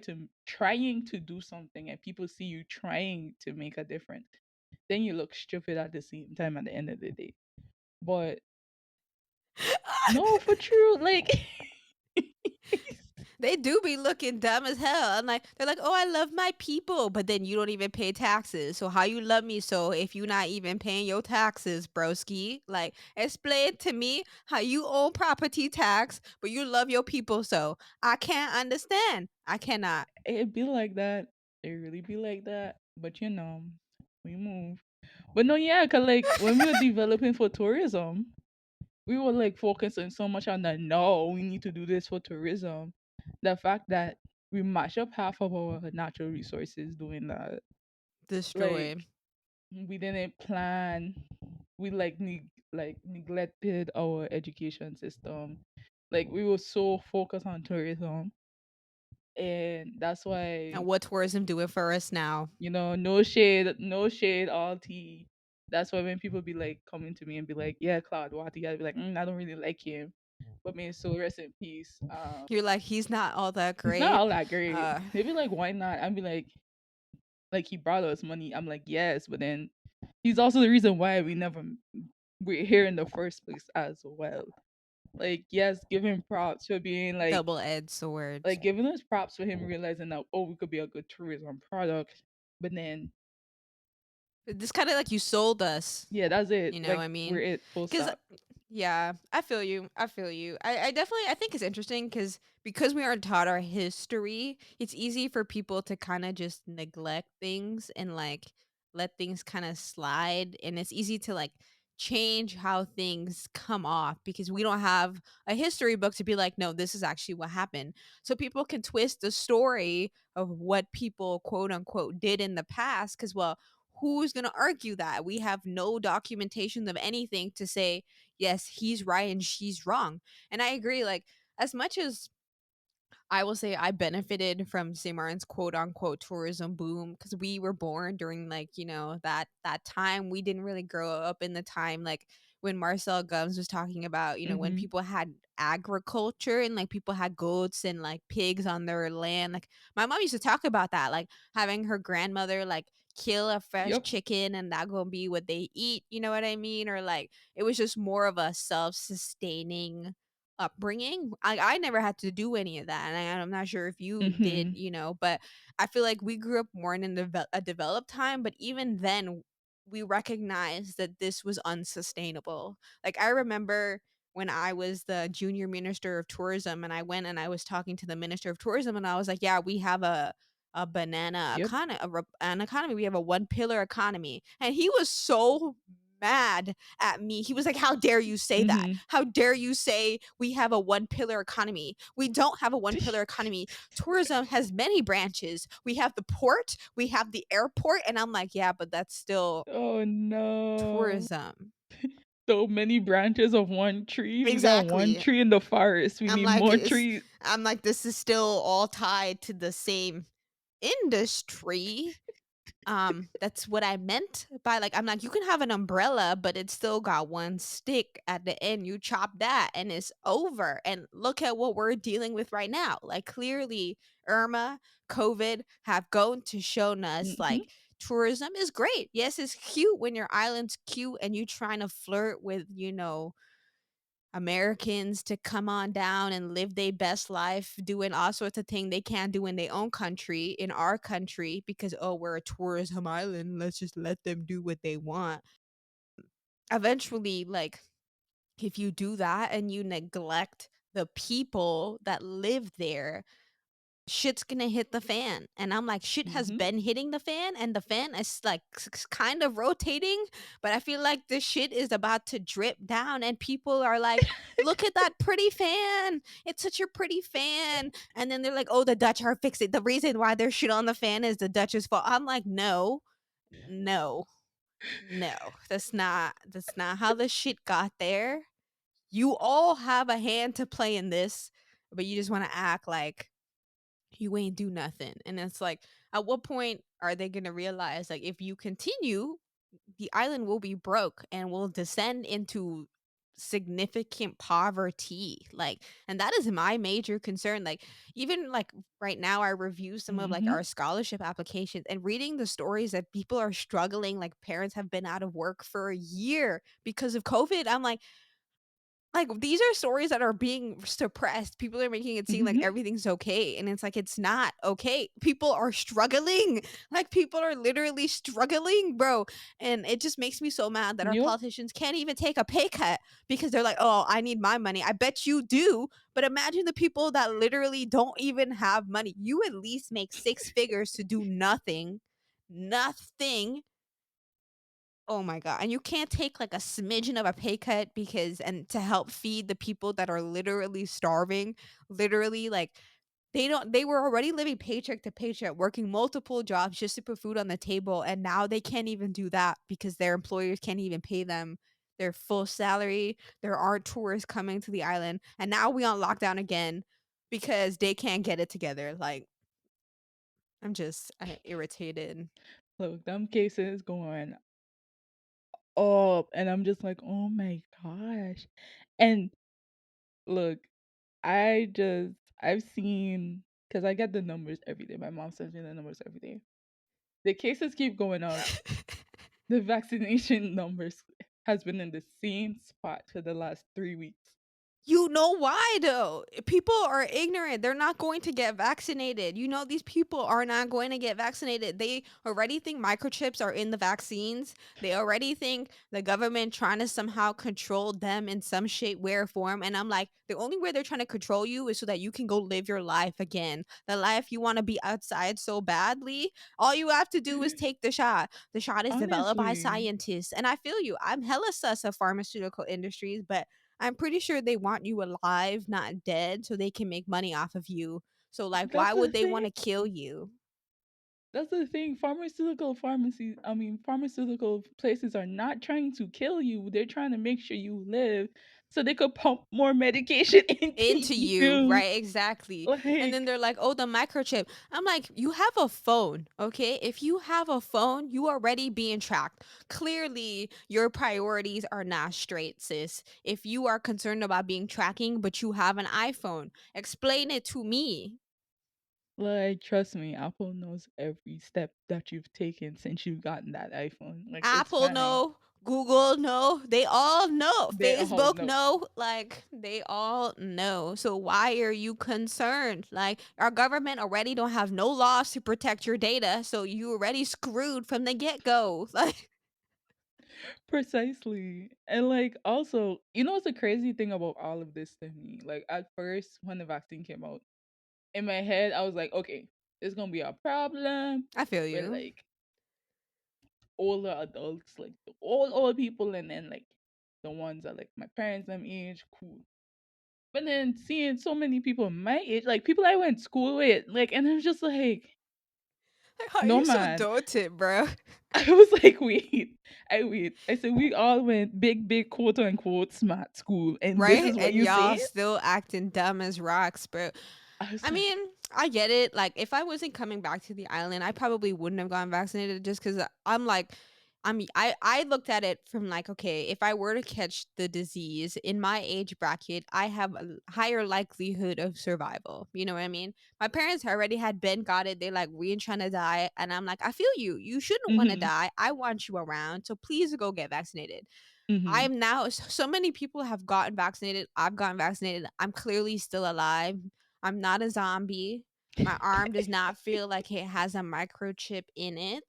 Speaker 2: to do something, and people see you trying to make a difference, then you look stupid at the same time at the end of the day. But no, for true, like
Speaker 1: They do be looking dumb as hell. I'm like, they're like, "Oh, I love my people," but then you don't even pay taxes. So how you love me so if you not even paying your taxes, broski? Like, explain to me how you own property tax, but you love your people so. I can't understand. I cannot.
Speaker 2: It be like that. It really be like that. But we move. But no, yeah, cause like when we were developing for tourism, we were like focusing so much on that. No, we need to do this for tourism. The fact that we mash up half of our natural resources doing that.
Speaker 1: Destroy.
Speaker 2: Like we didn't plan. We like neglected our education system. Like we were so focused on tourism, and that's
Speaker 1: And
Speaker 2: why
Speaker 1: what tourism doing for us now?
Speaker 2: no shade, no shade, all tea. That's why when people be like coming to me and be like, "Yeah, Claude, what?" I'd be like, I don't really like him, but may his soul rest in peace.
Speaker 1: You're like, he's not all that
Speaker 2: He's not
Speaker 1: great.
Speaker 2: all that great.
Speaker 1: Uh
Speaker 2: They be like, "Why not?" I'd be like he brought us money. I'm like, yes, but then he's also the reason why we're here in the first place as well. Like, yes, give him props for being
Speaker 1: double-edged swords.
Speaker 2: giving us props for him realizing that, oh, we could be a good tourism product. But then
Speaker 1: This kind of like you sold us.
Speaker 2: yeah, that's it.
Speaker 1: You know what
Speaker 2: Like
Speaker 1: I
Speaker 2: we're
Speaker 1: mean?
Speaker 2: it, full
Speaker 1: Because
Speaker 2: stop.
Speaker 1: yeah, I feel you. I feel you. I definitely I think it's interesting because we aren't taught our history, it's easy for people to kind of just neglect things and like let things kind of slide, and it's easy to like change how things come off because we don't have a history book to be like, no, this is actually what happened. So people can twist the story of what people quote unquote did in the past because well, who's going to argue that? We have no documentation of anything to say, yes, he's right and she's wrong. And I agree, like, as much as I will say I benefited from St. Martin's quote unquote tourism boom because we were born during like, that time. We didn't really grow up in the time like when Marcel Gumbs was talking about, when
Speaker 2: Mm-hmm.
Speaker 1: people had agriculture and like people had goats and like pigs on their land. Like my mom used to talk about that, like having her grandmother like kill a fresh
Speaker 2: Yep.
Speaker 1: chicken and that gonna be what they eat, you know what I mean? Or like it was just more of a self-sustaining upbringing. I never had to do any of that, and I'm not sure if you did,
Speaker 2: Mm-hmm.
Speaker 1: but I feel like we grew up more in a developed time, but even then, we recognized that this was unsustainable. Like I remember when I was the junior minister of tourism, and I went and I was talking to the minister of tourism, and I was like, "Yeah, we have a banana
Speaker 2: Yep.
Speaker 1: economy, an economy. We have a one pillar economy," and he was so mad at me. He was like, "How dare you say that?
Speaker 2: Mm-hmm.
Speaker 1: How dare you say we have a one pillar economy? We don't have a one pillar economy. Tourism has many branches. We have the port, we have the airport." And I'm like, "Yeah, but that's still
Speaker 2: Oh no.
Speaker 1: tourism."
Speaker 2: So many branches of one tree. We got one
Speaker 1: Exactly.
Speaker 2: tree in the forest. We
Speaker 1: I'm
Speaker 2: need
Speaker 1: like,
Speaker 2: more trees.
Speaker 1: this is still all tied to the same industry. That's what I meant by like I'm like you can have an umbrella but it's still got one stick at the end. You chop that and it's over. And look at what we're dealing with right now. Like clearly Irma, COVID have gone to show us
Speaker 2: Mm-hmm.
Speaker 1: like tourism is great. Yes, it's cute when your island's cute and you trying to flirt with, Americans to come on down and live their best life doing all sorts of things they can't do in their own country, in our country, because, oh, we're a tourism island. Let's just let them do what they want. Eventually, like, if you do that and you neglect the people that live there, shit's gonna hit the fan. And I'm like, shit has
Speaker 2: Mm-hmm.
Speaker 1: been hitting the fan, and the fan is like kind of rotating, but I feel like the shit is about to drip down, and people are like, look at that pretty fan. It's such a pretty fan. And then they're like, oh, the Dutch are fixing the reason why there's shit on the fan is the Dutch's fault. I'm like, no, no, no. That's not how the shit got there. You all have a hand to play in this, but you just want to act like you ain't do nothing. And it's like, at what point are they going to realize, like, if you continue, the island will be broke and will descend into significant poverty. Like, and that is my major concern. Like, even like right now, I review some of like
Speaker 2: Mm-hmm.
Speaker 1: our scholarship applications and reading the stories that people are struggling, like, parents have been out of work for a year because of COVID. I'm like, like these are stories that are being suppressed. People are making it seem like
Speaker 2: Mhm.
Speaker 1: everything's okay, and it's like it's not okay. People are struggling. Like people are literally struggling, bro. And it just makes me so mad that our
Speaker 2: Yep.
Speaker 1: politicians can't even take a pay cut because they're like, "Oh, I need my money." I bet you do, but imagine the people that literally don't even have money. You at least make six figures to do nothing. Nothing. Oh my god, and you can't take, like, a smidgen of a pay cut because and to help feed the people that are literally starving, literally, like, they were already living paycheck to paycheck, working multiple jobs just to put food on the table, and now they can't even do that because their employers can't even pay them their full salary, there aren't tourists coming to the island, and now we on lockdown again because they can't get it together, like, irritated.
Speaker 2: Look, them cases going up, and I'm just like, "Oh my gosh." And look, I've seen, because I get the numbers every day. My mom sends me the numbers every day. The cases keep going up. The vaccination numbers has been in the same spot for the last 3 weeks.
Speaker 1: You know why though? People are ignorant. They're not going to get vaccinated. You know these people are not going to get vaccinated. They already think microchips are in the vaccines. They already think the government trying to somehow control them in some shape, way, or form. And I'm like, the only way they're trying to control you is so that you can go live your life again. The life you want to be outside so badly. All you have to do is take the shot. The shot is developed by
Speaker 2: Honestly,
Speaker 1: scientists. And I feel you. I'm hella sus of pharmaceutical industries, but I'm pretty sure they want you alive, not dead, so they can make money off of you. So, like,
Speaker 2: that's
Speaker 1: why
Speaker 2: the
Speaker 1: would they
Speaker 2: thing.
Speaker 1: wanna kill you?
Speaker 2: That's the thing. Pharmaceutical places are not trying to kill you. They're trying to make sure you live so they could pump more medication into
Speaker 1: Into you,
Speaker 2: you.
Speaker 1: right? Exactly. And then
Speaker 2: Like,
Speaker 1: they're like, "Oh, the microchip." I'm like, "You have a phone, okay? If you have a phone, you already being tracked. Clearly, your priorities are not straight, sis. If you are concerned about being tracking, but you have an iPhone, explain it to me."
Speaker 2: trust me, Apple knows every step that you've taken since you've gotten that iPhone. Like, it's
Speaker 1: Apple
Speaker 2: fine.
Speaker 1: know, Google know, they all know,
Speaker 2: They all
Speaker 1: Facebook
Speaker 2: know.
Speaker 1: know, like they all know. So why are you concerned? Like our government already don't have no laws to protect your data, so you already screwed from the get-go. Like
Speaker 2: Precisely. And like, also, what's the crazy thing about all of this to me? Like, at first, when the vaccine came out, in my head, I was like, okay, there's gonna be a problem
Speaker 1: I feel
Speaker 2: with
Speaker 1: you.
Speaker 2: like older adults, like the old people, and then like the ones that like my parents' them age, cool. But then seeing so many people my age, like people I went to school with, like, and it was just like,
Speaker 1: Like, how are
Speaker 2: no
Speaker 1: you so
Speaker 2: man.
Speaker 1: doted, bro?
Speaker 2: I was like, wait, wait. I said we all went big quote unquote smart school, and this
Speaker 1: Right?
Speaker 2: is what
Speaker 1: And
Speaker 2: you
Speaker 1: y'all
Speaker 2: say?
Speaker 1: still acting dumb as rocks, bro.
Speaker 2: I was
Speaker 1: I
Speaker 2: like,
Speaker 1: mean, I get it. Like, if I wasn't coming back to the island, I probably wouldn't have gotten vaccinated just because I'm like, I looked at it from like, okay, if I were to catch the disease in my age bracket, I have a higher likelihood of survival. You know what I mean? My parents already had been got it. They like, we ain't trying to die. And I'm like, I feel you. You shouldn't want to
Speaker 2: mm-hmm,
Speaker 1: die. I want you around. So please go get vaccinated.
Speaker 2: mm-hmm.
Speaker 1: I'm now so many people have gotten vaccinated. I've gotten vaccinated. I'm clearly still alive. I'm not a zombie. My arm does not feel like it has a microchip in it.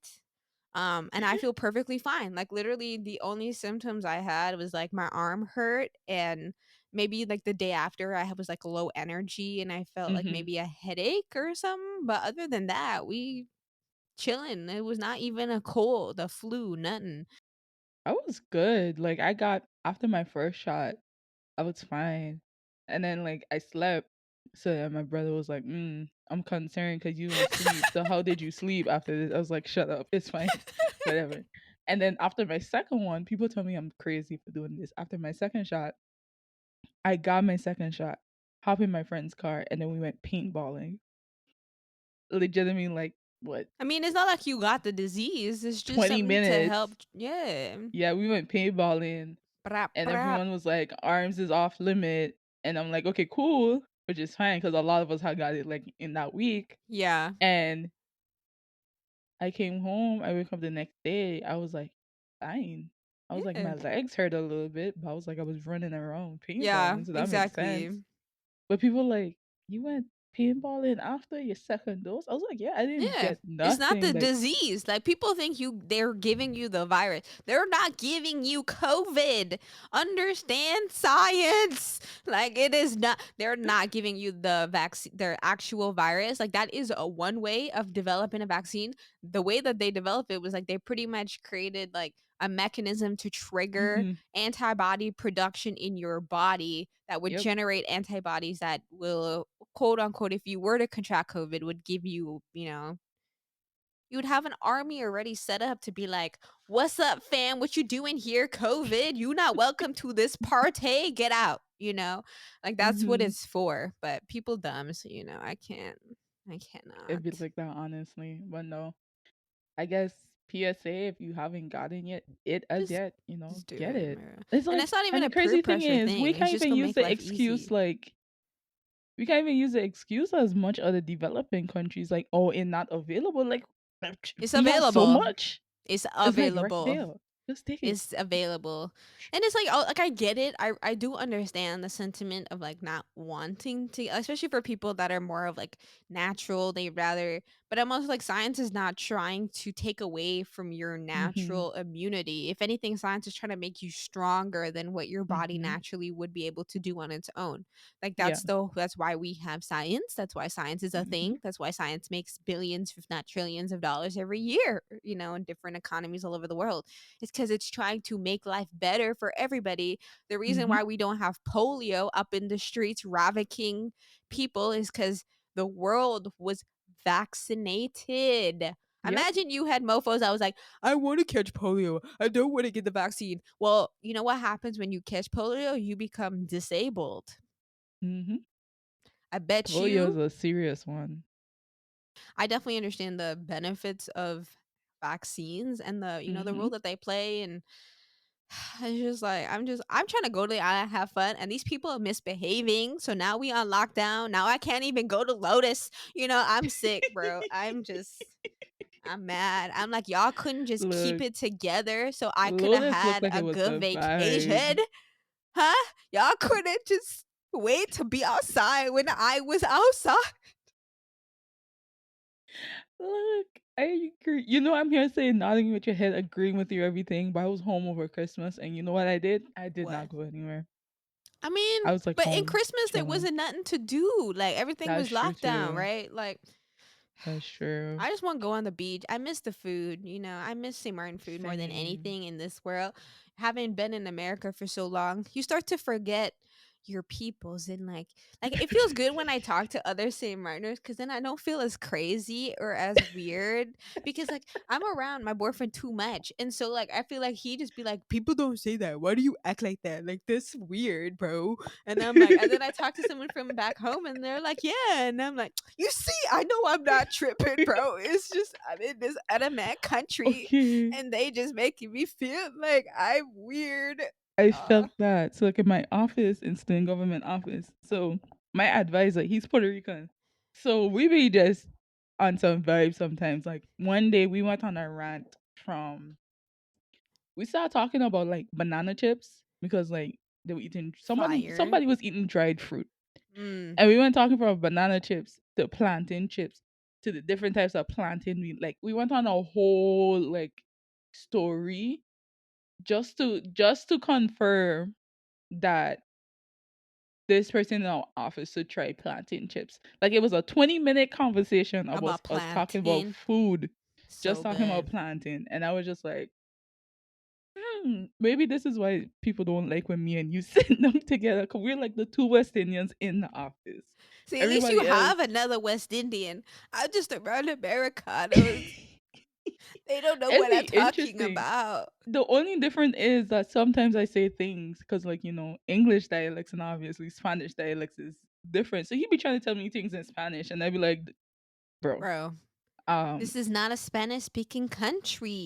Speaker 1: And I feel perfectly fine. Like literally the only symptoms I had was like my arm hurt and maybe like the day after was like low energy and I felt like
Speaker 2: Mm-hmm.
Speaker 1: maybe a headache or something. But other than that, we chilling. It was not even a cold, a flu, nothing.
Speaker 2: I was good. Like, I got after my first shot, I was fine. And then like I slept. So then my brother was like, I'm concerned because you didn't sleep. So how did you sleep after this? I was like, shut up, it's fine. Whatever. And then after my second one, people tell me I'm crazy for doing this. After my second shot, I got my second shot, hop in my friend's car, and then we went paintballing. Legitimately, like, what,
Speaker 1: I mean, it's not like you got the disease. It's just
Speaker 2: 20
Speaker 1: something to
Speaker 2: minutes?
Speaker 1: help. Yeah.
Speaker 2: Yeah, we went paintballing,
Speaker 1: Brap,
Speaker 2: and
Speaker 1: brap.
Speaker 2: everyone was like, arms is off limit. And I'm like, okay, cool, which is fine because a lot of us had got it like in that week.
Speaker 1: Yeah.
Speaker 2: And I came home, I wake up the next day, I was like, fine. I was like,
Speaker 1: Yeah.
Speaker 2: my legs hurt a little bit, but I was like, I was running around
Speaker 1: Yeah,
Speaker 2: paintballing, so that makes sense.
Speaker 1: exactly.
Speaker 2: But people like, you went paintballing after your second dose? I was like, yeah, I didn't
Speaker 1: Yeah.
Speaker 2: get
Speaker 1: It's not
Speaker 2: nothing.
Speaker 1: the
Speaker 2: Like,
Speaker 1: disease. Like people think they're giving you the virus. They're not giving you COVID. Understand science. Like it is not they're not giving you the vaccine their actual virus. Like that is a one way of developing a vaccine. The way that they developed it was like they pretty much created like a mechanism to trigger
Speaker 2: hmm
Speaker 1: antibody production in your body that would
Speaker 2: yep,
Speaker 1: generate antibodies that will quote unquote, if you were to contract COVID, would give you, you would have an army already set up to be like, "What's up, fam? What you doing here? COVID? You not welcome to this party. Get out." Like that's what
Speaker 2: hmm
Speaker 1: it's for. But people dumb, so I
Speaker 2: it'd
Speaker 1: cannot.
Speaker 2: be like that, honestly. But no, I guess PSA, if you haven't gotten it as
Speaker 1: Just
Speaker 2: yet,
Speaker 1: just do
Speaker 2: get
Speaker 1: it,
Speaker 2: it.
Speaker 1: Mira.
Speaker 2: It's
Speaker 1: And
Speaker 2: like,
Speaker 1: it's not
Speaker 2: and
Speaker 1: even
Speaker 2: the
Speaker 1: a peer
Speaker 2: crazy thing
Speaker 1: pressure
Speaker 2: is, we
Speaker 1: thing. It's
Speaker 2: can't
Speaker 1: just
Speaker 2: even
Speaker 1: gonna
Speaker 2: use
Speaker 1: make
Speaker 2: the
Speaker 1: life
Speaker 2: excuse
Speaker 1: easy.
Speaker 2: like we can't even use the excuse as much other developing countries like, oh, it's not available. Like,
Speaker 1: It's
Speaker 2: we have so
Speaker 1: available.
Speaker 2: much.
Speaker 1: It's
Speaker 2: It's like right
Speaker 1: available.
Speaker 2: there. Just take it.
Speaker 1: Is available. And it's like, oh, like I get it. I do understand the sentiment of like not wanting to, especially for people that are more of like natural, they rather, but I'm also like science is not trying to take away from your
Speaker 2: Mm-hmm.
Speaker 1: natural immunity. If anything, science is trying to make you stronger than what your body
Speaker 2: Mm-hmm.
Speaker 1: naturally would be able to do on its own. Like
Speaker 2: Yeah.
Speaker 1: that's why we have science. That's why science is a
Speaker 2: Mm-hmm.
Speaker 1: thing. That's why science makes billions, if not trillions of dollars every year, in different economies all over the world. It's because it's trying to make life better for everybody. The reason
Speaker 2: Mm-hmm.
Speaker 1: why we don't have polio up in the streets ravaging people is because the world was vaccinated.
Speaker 2: Yep.
Speaker 1: Imagine you had mofos. I was like, I want to catch polio. I don't want to get the vaccine. Well, you know what happens when you catch polio? You become disabled.
Speaker 2: Mm-hmm.
Speaker 1: I bet
Speaker 2: Polio is
Speaker 1: you,
Speaker 2: a serious one.
Speaker 1: I definitely understand the benefits of vaccines and the
Speaker 2: Mm-hmm.
Speaker 1: role that they play. And it's just like I'm trying to go to the island, have fun, and these people are misbehaving. So now we on lockdown. Now I can't even go to Lotus. I'm sick, bro. I'm mad. I'm like, y'all couldn't just keep
Speaker 2: Look,
Speaker 1: it together so I could have
Speaker 2: Lotus looked
Speaker 1: had
Speaker 2: like it
Speaker 1: a
Speaker 2: was
Speaker 1: good
Speaker 2: the
Speaker 1: vacation.
Speaker 2: vibe.
Speaker 1: Huh? Y'all couldn't just wait to be outside when I was outside.
Speaker 2: Look, I agree. I'm here saying nodding with your head, agreeing with you everything, but I was home over Christmas, and you know what I did? I did not
Speaker 1: What?
Speaker 2: go anywhere.
Speaker 1: I mean,
Speaker 2: I was like
Speaker 1: but in
Speaker 2: home
Speaker 1: Christmas there
Speaker 2: chilling.
Speaker 1: wasn't nothing to do. Like everything
Speaker 2: That's
Speaker 1: was
Speaker 2: true
Speaker 1: locked down,
Speaker 2: too.
Speaker 1: right? Like
Speaker 2: That's true.
Speaker 1: I just want to go on the beach. I miss the food. I miss St. Martin food more than
Speaker 2: Same.
Speaker 1: anything in this world. Having been in America for so long, you start to forget your peoples and like it feels good when I talk to other St. Martiners because then I don't feel as crazy or as weird because like I'm around my boyfriend too much and so like I feel like he just be like people don't say that. Why do you act like that? Like that's weird, bro. And I'm like, and then I talk to someone from back home and they're like, yeah. And I'm like, you see, I know I'm not tripping, bro. It's just I'm in this other man country
Speaker 2: Okay.
Speaker 1: and they just making me feel like I'm weird.
Speaker 2: I
Speaker 1: Uh,
Speaker 2: felt that. So like in my office, in student government office. So my advisor, he's Puerto Rican. So we be just on some vibes sometimes. Like one day we went on a rant from we started talking about like banana chips because like they were eating
Speaker 1: fire.
Speaker 2: somebody was eating dried fruit.
Speaker 1: Mm,
Speaker 2: And we went talking from banana chips to plantain chips to the different types of plantain we went on a whole like story just to confirm that this person in our office should try plantain chips. Like it was a 20-minute conversation about
Speaker 1: about
Speaker 2: us talking about
Speaker 1: plantain.
Speaker 2: food, just
Speaker 1: So
Speaker 2: talking about
Speaker 1: good.
Speaker 2: plantain. And I was just like, maybe this is why people don't like when me and you sit them together because we're like the two West Indians in the office.
Speaker 1: See, at least you
Speaker 2: Everybody else.
Speaker 1: have another West Indian. I'm just around Americanos. They don't know
Speaker 2: It'd
Speaker 1: what I'm
Speaker 2: be
Speaker 1: talking
Speaker 2: interesting.
Speaker 1: about.
Speaker 2: The only difference is that sometimes I say things because, like, English dialects and obviously Spanish dialects is different. So he'd be trying to tell me things in Spanish, and I'd be like, bro,
Speaker 1: Bro,
Speaker 2: um,
Speaker 1: this is not a Spanish speaking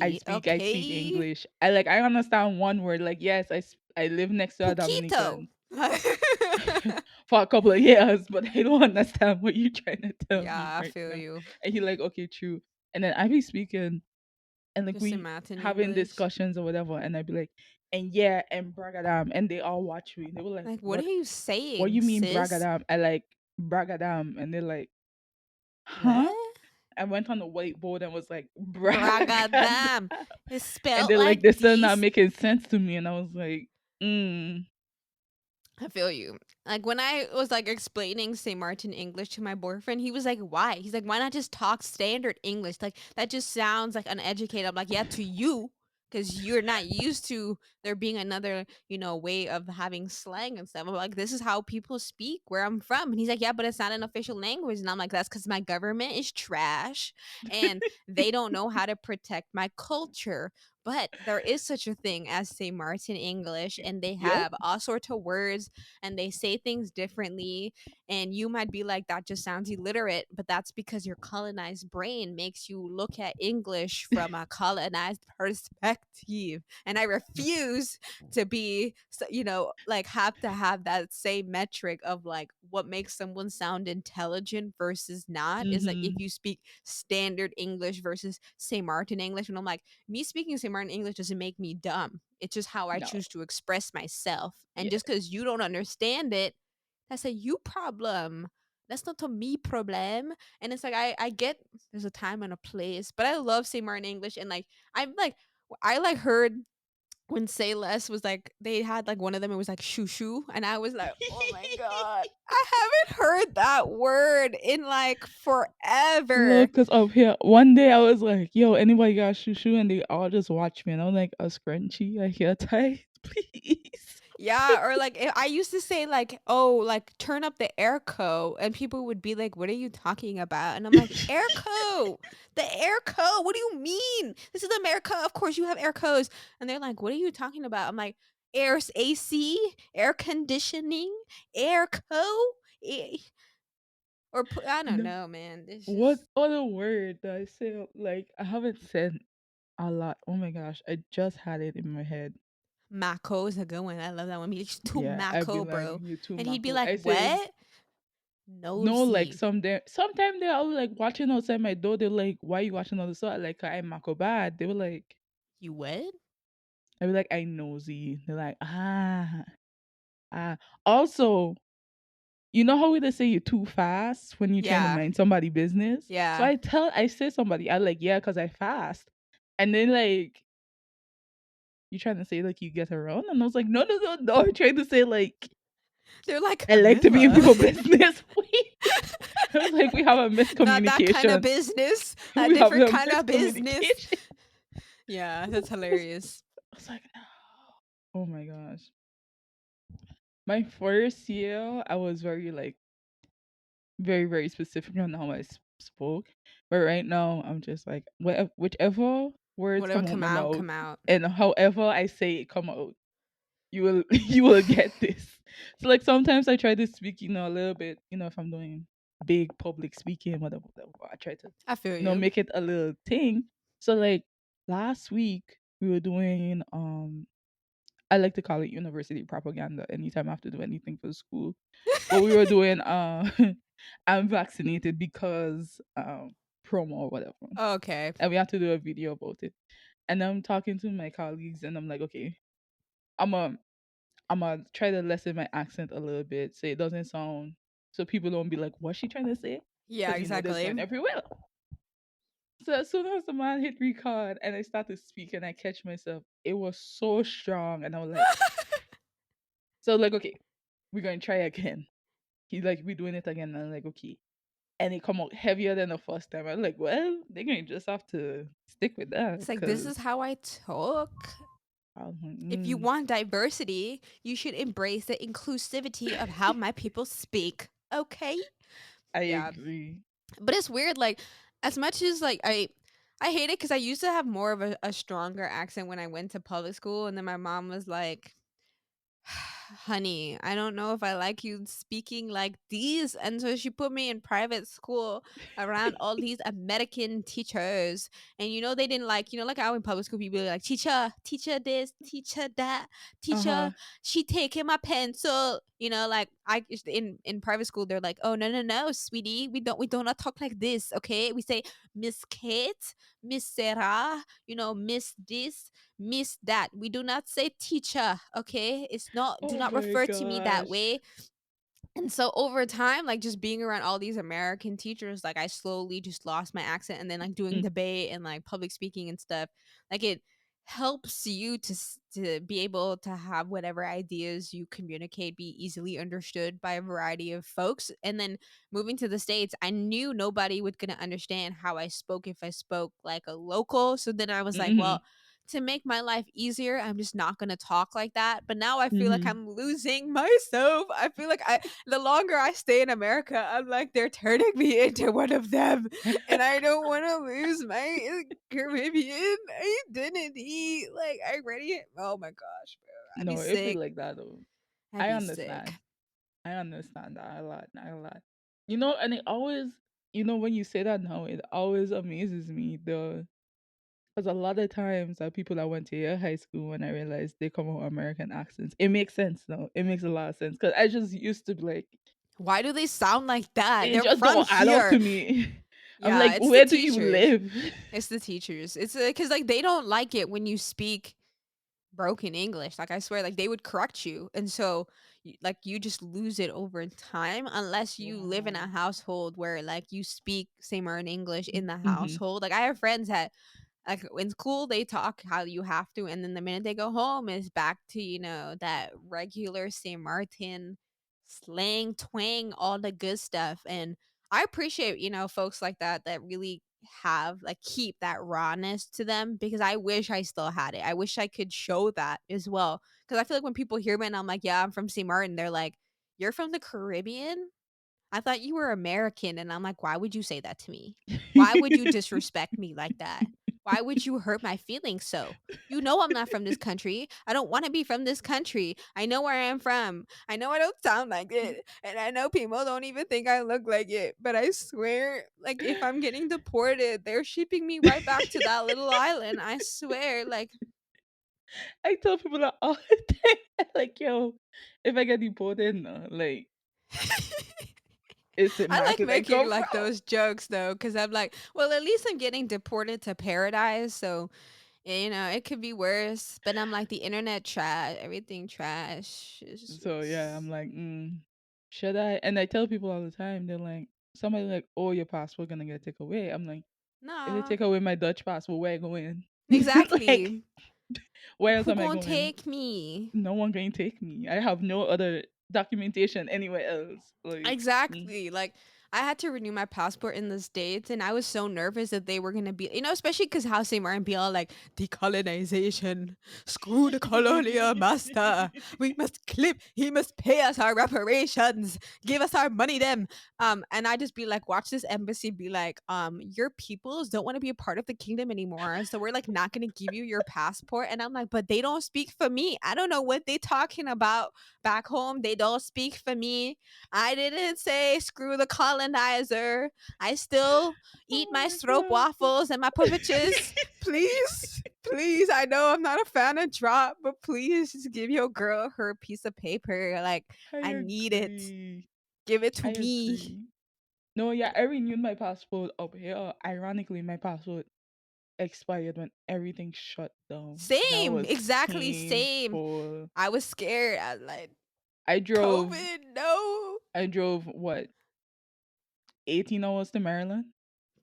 Speaker 2: I
Speaker 1: country,
Speaker 2: speak
Speaker 1: okay?
Speaker 2: English. I understand one word. Like, yes, I live next to a
Speaker 1: Poquito.
Speaker 2: Dominican for a couple of years, but I don't understand what you're trying to tell me
Speaker 1: Yeah, I
Speaker 2: right
Speaker 1: feel
Speaker 2: now.
Speaker 1: you.
Speaker 2: And he like, okay, true. And then I be speaking. and like
Speaker 1: Just in
Speaker 2: we
Speaker 1: Maarten
Speaker 2: having
Speaker 1: English.
Speaker 2: discussions or whatever, and I'd be like, and yeah, and bragadam, and they all watch me. They were like,
Speaker 1: Like, what are
Speaker 2: "What?
Speaker 1: you
Speaker 2: What
Speaker 1: saying,
Speaker 2: you mean
Speaker 1: sis?
Speaker 2: bragadam?" I like bragadam, and they're like, "Huh?"
Speaker 1: What?
Speaker 2: I went on the whiteboard and was like, bragadam,
Speaker 1: Bragadam. It's
Speaker 2: and
Speaker 1: spelled
Speaker 2: they're like,
Speaker 1: like
Speaker 2: "This still not
Speaker 1: this.
Speaker 2: making sense to me," and I was like, mm,
Speaker 1: I feel you. Like when I was like explaining St. Martin English to my boyfriend, he was like, "Why?" He's like, "Why not just talk standard English? Like that just sounds like uneducated." I'm like, "Yeah, to you, because you're not used to there being another, way of having slang and stuff." I'm like, "This is how people speak where I'm from." And he's like, "Yeah, but it's not an official language." And I'm like, "That's because my government is trash and they don't know how to protect my culture." But there is such a thing as St. Martin English, and they
Speaker 2: yep,
Speaker 1: have all sorts of words and they say things differently. And you might be like, that just sounds illiterate, but that's because your colonized brain makes you look at English from a colonized perspective. And I refuse to be, like have to have that same metric of like what makes someone sound intelligent versus not is like if
Speaker 2: mm-hmm,
Speaker 1: you speak standard English versus St. Martin English. And I'm like, me speaking St. Martin English doesn't make me dumb. It's just how I
Speaker 2: no,
Speaker 1: choose to express myself. And
Speaker 2: yeah,
Speaker 1: just because you don't understand it, that's a you problem. That's not a me problem. And it's like I get there's a time and a place, but I love St. Martin English. And like I like heard when Say Less was like they had like one of them, it was like shoo shoo, and I was like, oh my god, I haven't heard that word in like forever.
Speaker 2: look, cause up here, one day I was like, "Yo, anybody got shoo shoo?" And they all just watch me, and I'm like, "A scrunchie, a hair tie, please."
Speaker 1: Yeah, or like I used to say like, "Oh, like turn up the air co," and people would be like, "What are you talking about?" And I'm like, "Air co, the air co. What do you mean? This is America. Of course you have air co's." And they're like, "What are you talking about?" I'm like, "Air's AC, air conditioning, air co." I don't
Speaker 2: No,
Speaker 1: know, man. It's
Speaker 2: what
Speaker 1: just
Speaker 2: other word that I say? Like I haven't said a lot. Oh my gosh, I just had it in my head.
Speaker 1: Mako is a good one. I love that one. He's too
Speaker 2: Yeah, I'd be
Speaker 1: Mako,
Speaker 2: like,
Speaker 1: bro.
Speaker 2: "You too,
Speaker 1: And he'd be
Speaker 2: Mako."
Speaker 1: like,
Speaker 2: I say
Speaker 1: "What?"
Speaker 2: no, like
Speaker 1: Nosy.
Speaker 2: sometimes they're all like watching outside my door. They're like, "Why you watching on the side?" Like I'm Mako bad. They were like,
Speaker 1: You what?
Speaker 2: I be like, "I nosy." They're like, ah. Also, you know how they say you're too fast when you're trying to
Speaker 1: Yeah.
Speaker 2: mind somebody business? So
Speaker 1: Yeah.
Speaker 2: I say somebody, I like, yeah, because I fast. And then like, you trying to say like you get around? And I was like, no, no, no, no. I'm trying to say like,
Speaker 1: They're like,
Speaker 2: I like to be in
Speaker 1: Camilla.
Speaker 2: people business. Wait. I was like, we have a
Speaker 1: Not that kind of
Speaker 2: miscommunication.
Speaker 1: business. A
Speaker 2: We have
Speaker 1: different
Speaker 2: a
Speaker 1: kind of business.
Speaker 2: miscommunication.
Speaker 1: Yeah, that's hilarious.
Speaker 2: I was like, no. Oh my gosh. My first year, I was very like very, very specific on how I spoke. But right now, I'm just like, whichever words
Speaker 1: Whatever
Speaker 2: come out
Speaker 1: come
Speaker 2: my
Speaker 1: out,
Speaker 2: mouth
Speaker 1: come out.
Speaker 2: and however I say it come out, you will you will get this. So like sometimes I try to speak, a little bit, if I'm doing big public speaking, whatever, whatever. I try to,
Speaker 1: I feel you.
Speaker 2: make it a little thing. So like last week we were doing I like to call it university propaganda anytime I have to do anything for school. But we were doing I'm vaccinated because promo or whatever.
Speaker 1: Okay.
Speaker 2: And we had to do a video about it. And I'm talking to my colleagues and I'm like, okay, I'm a I'm gonna try to lessen my accent a little bit so it doesn't sound so people don't be like, what's she trying to say?
Speaker 1: Yeah,
Speaker 2: Because this
Speaker 1: exactly.
Speaker 2: going everywhere. So as soon as the man hit record and I started speaking, I catch myself. It was so strong, and I was like, so like, okay, we're gonna try again. He's like, we doing it again, and I'm like, okay. And it come out heavier than the first time. I'm like, well, they're gonna just have to stick with that
Speaker 1: It's like, this
Speaker 2: because
Speaker 1: is how I talk.
Speaker 2: I was like,
Speaker 1: If you want diversity, you should embrace the inclusivity of how my people speak. Okay?
Speaker 2: I
Speaker 1: Yeah.
Speaker 2: agree.
Speaker 1: But it's weird, like, as much as like I hate it because I used to have more of a stronger accent when I went to public school, and then my mom was like, honey, I don't know if I like you speaking like these. And so she put me in private school around all these American teachers. And they didn't like, like how in public school people are like, teacher, teacher this, teacher that,
Speaker 2: Uh huh.
Speaker 1: teacher, she taking my pencil. Like in private school they're like, oh no no no, sweetie, we do not talk like this, okay? We say Miss Kate, Miss Sarah, Miss this, Miss that. We do not say teacher, okay? It's not, do
Speaker 2: Oh
Speaker 1: not
Speaker 2: my
Speaker 1: refer to me that
Speaker 2: gosh.
Speaker 1: way. And so over time, like just being around all these American teachers, like I slowly just lost my accent. And then like doing
Speaker 2: Mm,
Speaker 1: debate and like public speaking and stuff, like it helps you to be able to have whatever ideas you communicate be easily understood by a variety of folks. And then moving to the States, I knew nobody was gonna understand how I spoke if I spoke like a local. So then I was like,
Speaker 2: mhm,
Speaker 1: well, to make my life easier, I'm just not going to talk like that. But now I feel like
Speaker 2: mhm.
Speaker 1: I'm losing myself. I feel like the longer I stay in America, I'm like they're turning me into one of them, and I don't want to lose my Caribbean identity. Like I ready? Oh my gosh, bro! I'd be
Speaker 2: No, it be
Speaker 1: sick.
Speaker 2: like that though.
Speaker 1: I'd
Speaker 2: I
Speaker 1: be sick.
Speaker 2: understand. I understand that a lot, not a lot. And it always, when you say that now, it always amazes me though. Because a lot of times that people that went to your high school, when I realized they come out with American accents, it makes sense now. It makes a lot of sense. Because I just used to be like,
Speaker 1: Why do they sound like that?
Speaker 2: it
Speaker 1: They're
Speaker 2: just
Speaker 1: from
Speaker 2: don't add up
Speaker 1: here.
Speaker 2: to me. I'm
Speaker 1: Yeah,
Speaker 2: like,
Speaker 1: it's the
Speaker 2: where do you
Speaker 1: teachers.
Speaker 2: live?
Speaker 1: It's the teachers. It's because like they don't like it when you speak broken English. Like I swear, like they would correct you, and so like you just lose it over time unless you live in
Speaker 2: Wow.
Speaker 1: a household where like you speak Saint Martin English in the
Speaker 2: Mm-hmm.
Speaker 1: household. Like I have friends that like in school they talk how you have to, and then the minute they go home is back to that regular Saint Martin slang, twang, all the good stuff. And I appreciate folks like that that really have like keep that rawness to them, because I wish I still had it. I wish I could show that as well, because I feel like when people hear me and I'm like, yeah, I'm from St. Martin, they're like, you're from the Caribbean? I thought you were American. And I'm like, why would you say that to me? Why would you disrespect me like that? Why would you hurt my feelings so? You know I'm not from this country. I don't want to be from this country. I know where I am from. I know I don't sound like it. And I know people don't even think I look like it. But I swear, like, if I'm getting deported, they're shipping me right back to that little island. I swear. Like,
Speaker 2: I tell people that all the time. Like, yo, if I get deported, no, like, it's
Speaker 1: I like
Speaker 2: immaculate I
Speaker 1: making
Speaker 2: come
Speaker 1: like
Speaker 2: from.
Speaker 1: those jokes though, because I'm like, well, at least I'm getting deported to paradise. So it could be worse, but I'm like the internet trash, everything trash.
Speaker 2: So yeah, I'm like, should I? And I tell people all the time, they're like, somebody like, oh, your passport gonna get taken away. I'm like, if they
Speaker 1: Nah,
Speaker 2: take away my Dutch passport, where I going? Like,
Speaker 1: exactly.
Speaker 2: where else
Speaker 1: Who
Speaker 2: am I
Speaker 1: gonna
Speaker 2: going?
Speaker 1: take me?
Speaker 2: No one going to take me. I have no other documentation anywhere else. Like,
Speaker 1: Exactly. Like I had to renew my passport in the States, and I was so nervous that they were gonna be, especially because how St. Martin be all like decolonization, screw the colonial master. We must clip. He must pay us our reparations. Give us our money, them. And I just be like, watch this embassy be like, your peoples don't want to be a part of the kingdom anymore, so we're like not gonna give you your passport. And I'm like, but they don't speak for me. I don't know what they talking about back home. They don't speak for me. I didn't say screw the colonizer. I still eat my
Speaker 2: oh
Speaker 1: stroop
Speaker 2: my
Speaker 1: waffles and my puffeches. Please, please. I know I'm not a fan of drop, but please just give your girl her piece of paper. Like,
Speaker 2: god, I
Speaker 1: I need it.
Speaker 2: agree.
Speaker 1: Give it
Speaker 2: I
Speaker 1: to me.
Speaker 2: agree. No, yeah, I renewed my passport up here. Ironically, my passport expired when everything shut down. That
Speaker 1: Same,
Speaker 2: was
Speaker 1: exactly same.
Speaker 2: painful.
Speaker 1: I was scared. I was like,
Speaker 2: I drove
Speaker 1: COVID, no.
Speaker 2: I drove what, 18 hours to Maryland?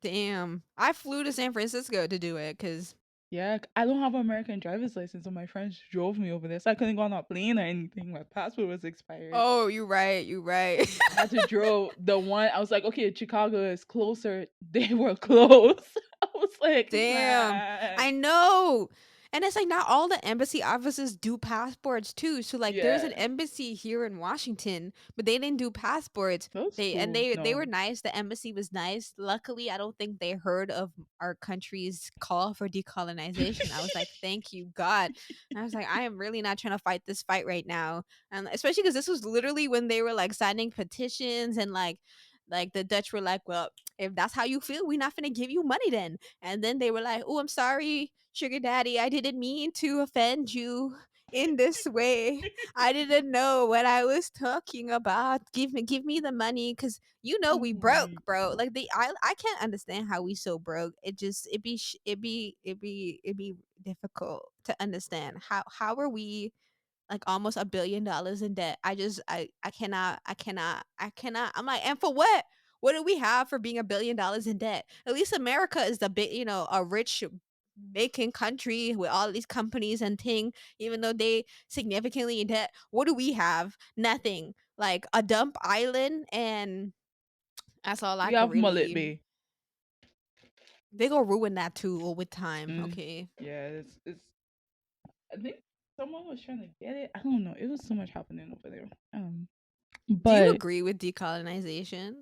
Speaker 1: Damn. I flew to San Francisco to do it because,
Speaker 2: Yeah, I don't have an American driver's license, so my friends drove me over there. So I couldn't go on a plane or anything. My passport was expired.
Speaker 1: oh, you right, you right.
Speaker 2: I had to drove the one. I was like, okay, Chicago is closer. They were close. I was like,
Speaker 1: Damn.
Speaker 2: man.
Speaker 1: I know. And it's like not all the embassy offices do passports too. So like there's an
Speaker 2: Yeah,
Speaker 1: embassy here in Washington, but they didn't do passports.
Speaker 2: that's
Speaker 1: They and
Speaker 2: cool.
Speaker 1: they were
Speaker 2: No.
Speaker 1: nice. The embassy was nice. Luckily, I don't think they heard of our country's call for decolonization. I was like, thank you, God. And I was like, I am really not trying to fight this fight right now. And especially because this was literally when they were like signing petitions, and like the Dutch were like, well, if that's how you feel, we're not gonna give you money then. And then they were like, oh, I'm sorry, sugar daddy, I didn't mean to offend you. in this way. I didn't know what I was talking about. Give me the money, cuz we
Speaker 2: Oh my
Speaker 1: broke, bro. Like I can't understand how we so broke. It be difficult to understand how are we like almost $1 billion in debt. I cannot. I'm like, and for what? What do we have for being $1 billion in debt? At least America is the big, a rich making country with all these companies and thing, even though they significantly in debt. What do we have? Nothing. Like a dump island, and that's all I
Speaker 2: We
Speaker 1: could
Speaker 2: have Mullet
Speaker 1: really.
Speaker 2: Bay.
Speaker 1: They gonna ruin that too with time.
Speaker 2: Mm,
Speaker 1: Okay.
Speaker 2: yeah, it's. I think someone was trying to get it. I don't know. It was so much happening over there.
Speaker 1: Do you
Speaker 2: But
Speaker 1: agree with decolonization?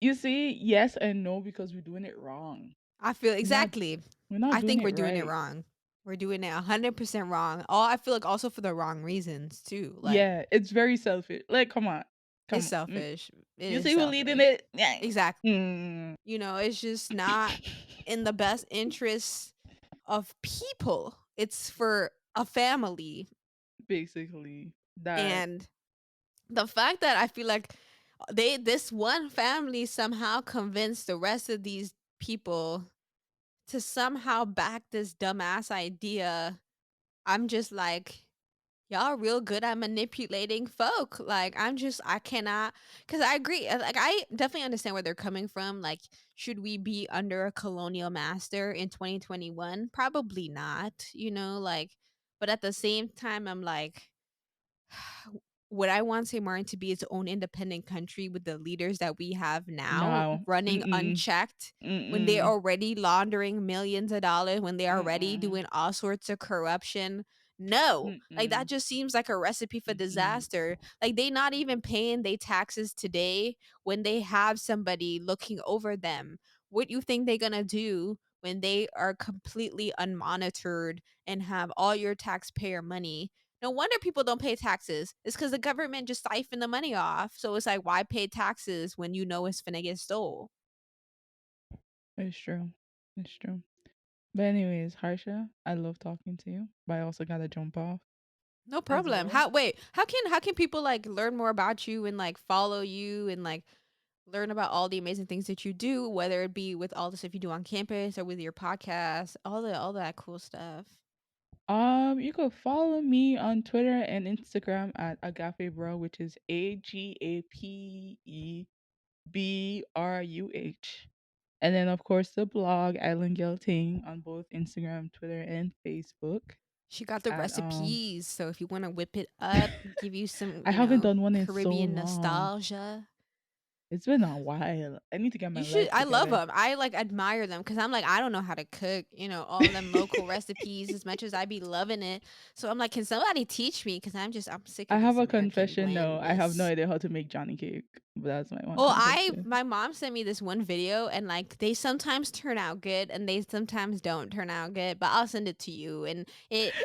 Speaker 2: you see, yes and no because we're doing it wrong.
Speaker 1: I feel
Speaker 2: We're not.
Speaker 1: exactly.
Speaker 2: We're not
Speaker 1: I
Speaker 2: doing
Speaker 1: think
Speaker 2: it
Speaker 1: we're doing it
Speaker 2: right.
Speaker 1: wrong. We're doing it 100% wrong. I feel like also for the wrong reasons too. Like
Speaker 2: Yeah, it's very selfish. Like, come on,
Speaker 1: it's
Speaker 2: come on.
Speaker 1: selfish. It
Speaker 2: You
Speaker 1: is
Speaker 2: see who leading
Speaker 1: selfish.
Speaker 2: it? Yeah.
Speaker 1: Exactly.
Speaker 2: Mm.
Speaker 1: It's just not in the best interest of people. It's for a family.
Speaker 2: Basically, that.
Speaker 1: And the fact that I feel like this one family somehow convinced the rest of these people to somehow back this dumbass idea. I'm just like, y'all real good at manipulating folk. Like I cannot, because I agree. Like I definitely understand where they're coming from. Like, should we be under a colonial master in 2021? Probably not, like, but at the same time, I'm like, would I want St. Martin to be its own independent country with the leaders that we have now
Speaker 2: No.
Speaker 1: running
Speaker 2: Mm-mm.
Speaker 1: unchecked, when they're
Speaker 2: Mm-mm.
Speaker 1: already laundering millions of dollars, when they're already
Speaker 2: Mm-mm.
Speaker 1: doing all sorts of corruption? No. Like that
Speaker 2: Mm-mm.
Speaker 1: just seems like a recipe for
Speaker 2: Mm-mm.
Speaker 1: disaster. Like they not even paying their taxes today when they have somebody looking over them. What you think they're gonna do when they are completely unmonitored and have all your taxpayer money? No wonder people don't pay taxes. It's because the government just siphon the money off. So it's like, why pay taxes when you know it's finna get stole?
Speaker 2: It's true. It's true. But anyways, Harsha, I love talking to you, but I also gotta jump off
Speaker 1: No
Speaker 2: as
Speaker 1: problem.
Speaker 2: well.
Speaker 1: How can people like learn more about you and like follow you and like learn about all the amazing things that you do, whether it be with all the stuff you do on campus or with your podcast, all that cool stuff.
Speaker 2: You could follow me on Twitter and Instagram at Agape Bro, which is AGAPEBRUH. And then of course the blog Island Gilting on both Instagram, Twitter, and Facebook.
Speaker 1: She got the
Speaker 2: At
Speaker 1: recipes, so if you want to whip it up, give you some,
Speaker 2: I haven't done one in so
Speaker 1: Caribbean
Speaker 2: long.
Speaker 1: nostalgia.
Speaker 2: It's been a while. I need to get my
Speaker 1: You should.
Speaker 2: life
Speaker 1: I love
Speaker 2: together.
Speaker 1: them. I like admire them because I'm like, I don't know how to cook. All them local recipes. As much as I be loving it, so I'm like, can somebody teach me? Because I'm sick
Speaker 2: I
Speaker 1: of
Speaker 2: have
Speaker 1: this
Speaker 2: a
Speaker 1: American
Speaker 2: confession. No, I have no
Speaker 1: blandness.
Speaker 2: idea how to make Johnny cake, but that's my one
Speaker 1: Well,
Speaker 2: confession.
Speaker 1: my mom sent me this one video, and like they sometimes turn out good and they sometimes don't turn out good, but I'll send it to you. And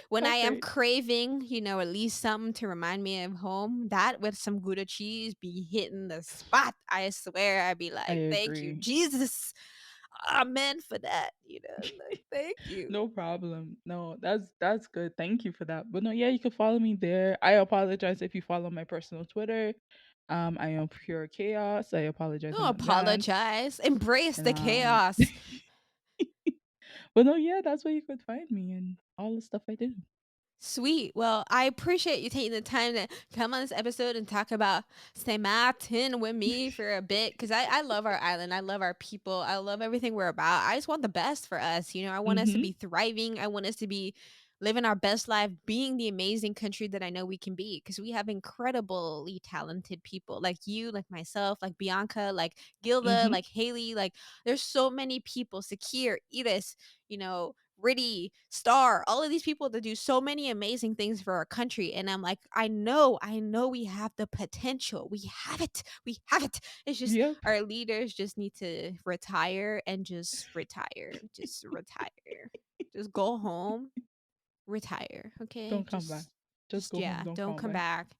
Speaker 1: when I am
Speaker 2: Okay,
Speaker 1: craving, at least something to remind me of home, that with some Gouda cheese be hitting the spot. I swear, I'd be
Speaker 2: I
Speaker 1: like, thank you,
Speaker 2: agree.
Speaker 1: Jesus. Amen for that. Like, thank you.
Speaker 2: No problem. No, that's good. Thank you for that. But no, yeah, you can follow me there. I apologize if you follow my personal Twitter. I am pure chaos. I apologize in
Speaker 1: Don't
Speaker 2: advance.
Speaker 1: apologize. Embrace
Speaker 2: And
Speaker 1: the chaos.
Speaker 2: but no, yeah, that's where you could find me and all the stuff I do.
Speaker 1: Sweet. Well, I appreciate you taking the time to come on this episode and talk about St. Martin with me for a bit because I love our island. I love our people. I love everything we're about. I just want the best for us. I want us to
Speaker 2: Mm-hmm.
Speaker 1: be thriving. I want us to be living our best life, being the amazing country that I know we can be because we have incredibly talented people like you, like myself, like Bianca, like Gilda,
Speaker 2: Mm-hmm.
Speaker 1: like Haley. Like, there's so many people, Sakir, Iris, Riddy, Star, all of these people that do so many amazing things for our country. And I'm like, I know we have the potential. We have it. We have it. It's just
Speaker 2: Yep.
Speaker 1: our leaders just need to retire and just retire. Just retire. Just go home, retire. Okay.
Speaker 2: Don't come back. Just
Speaker 1: Just
Speaker 2: go home.
Speaker 1: yeah,
Speaker 2: Don't
Speaker 1: don't
Speaker 2: come
Speaker 1: come
Speaker 2: back.
Speaker 1: back.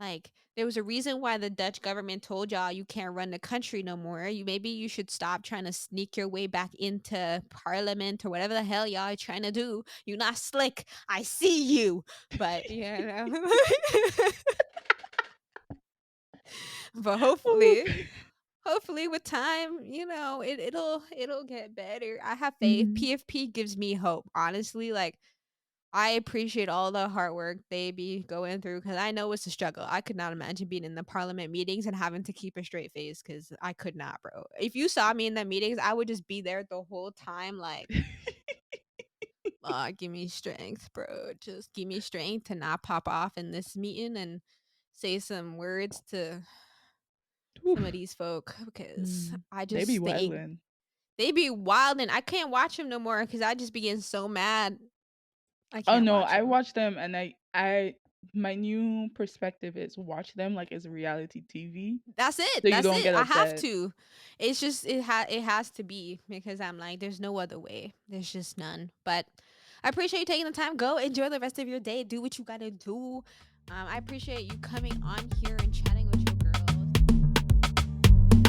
Speaker 1: Like, there was a reason why the Dutch government told y'all you can't run the country no more. Maybe you should stop trying to sneak your way back into parliament or whatever the hell y'all are trying to do. You're not slick. I see you. But but
Speaker 2: Oh,
Speaker 1: hopefully with time, it'll get better. I have faith.
Speaker 2: mhm.
Speaker 1: PFP gives me hope. Honestly, like, I appreciate all the hard work they be going through because I know it's a struggle. I could not imagine being in the parliament meetings and having to keep a straight face because I could not, bro. If you saw me in the meetings, I would just be there the whole time, like, give me strength, bro. Just give me strength to not pop off in this meeting and say some words to some of
Speaker 2: Oof.
Speaker 1: these folk because
Speaker 2: Mm.
Speaker 1: I
Speaker 2: They be
Speaker 1: just think
Speaker 2: wildin'.
Speaker 1: they be wild and I can't watch them no more because I just be getting so mad. I
Speaker 2: Oh
Speaker 1: can't
Speaker 2: no,
Speaker 1: watch
Speaker 2: I
Speaker 1: them.
Speaker 2: watch them and I my new perspective is watch them like it's reality TV
Speaker 1: That's it.
Speaker 2: so you
Speaker 1: That's
Speaker 2: don't
Speaker 1: it.
Speaker 2: get
Speaker 1: I have
Speaker 2: upset.
Speaker 1: to. It's just it has to be because I'm like there's no other way. There's just none. But I appreciate you taking the time. Go enjoy the rest of your day. Do what you got to do. I appreciate you coming on here and chatting with your girls.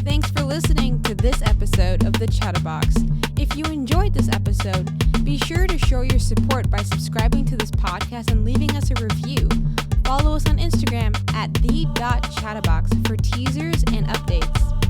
Speaker 1: Thanks for listening to this episode of the Chatterbox. If you enjoyed this episode, be sure to show your support by subscribing to this podcast and leaving us a review. Follow us on Instagram at the.chatterbox for teasers and updates.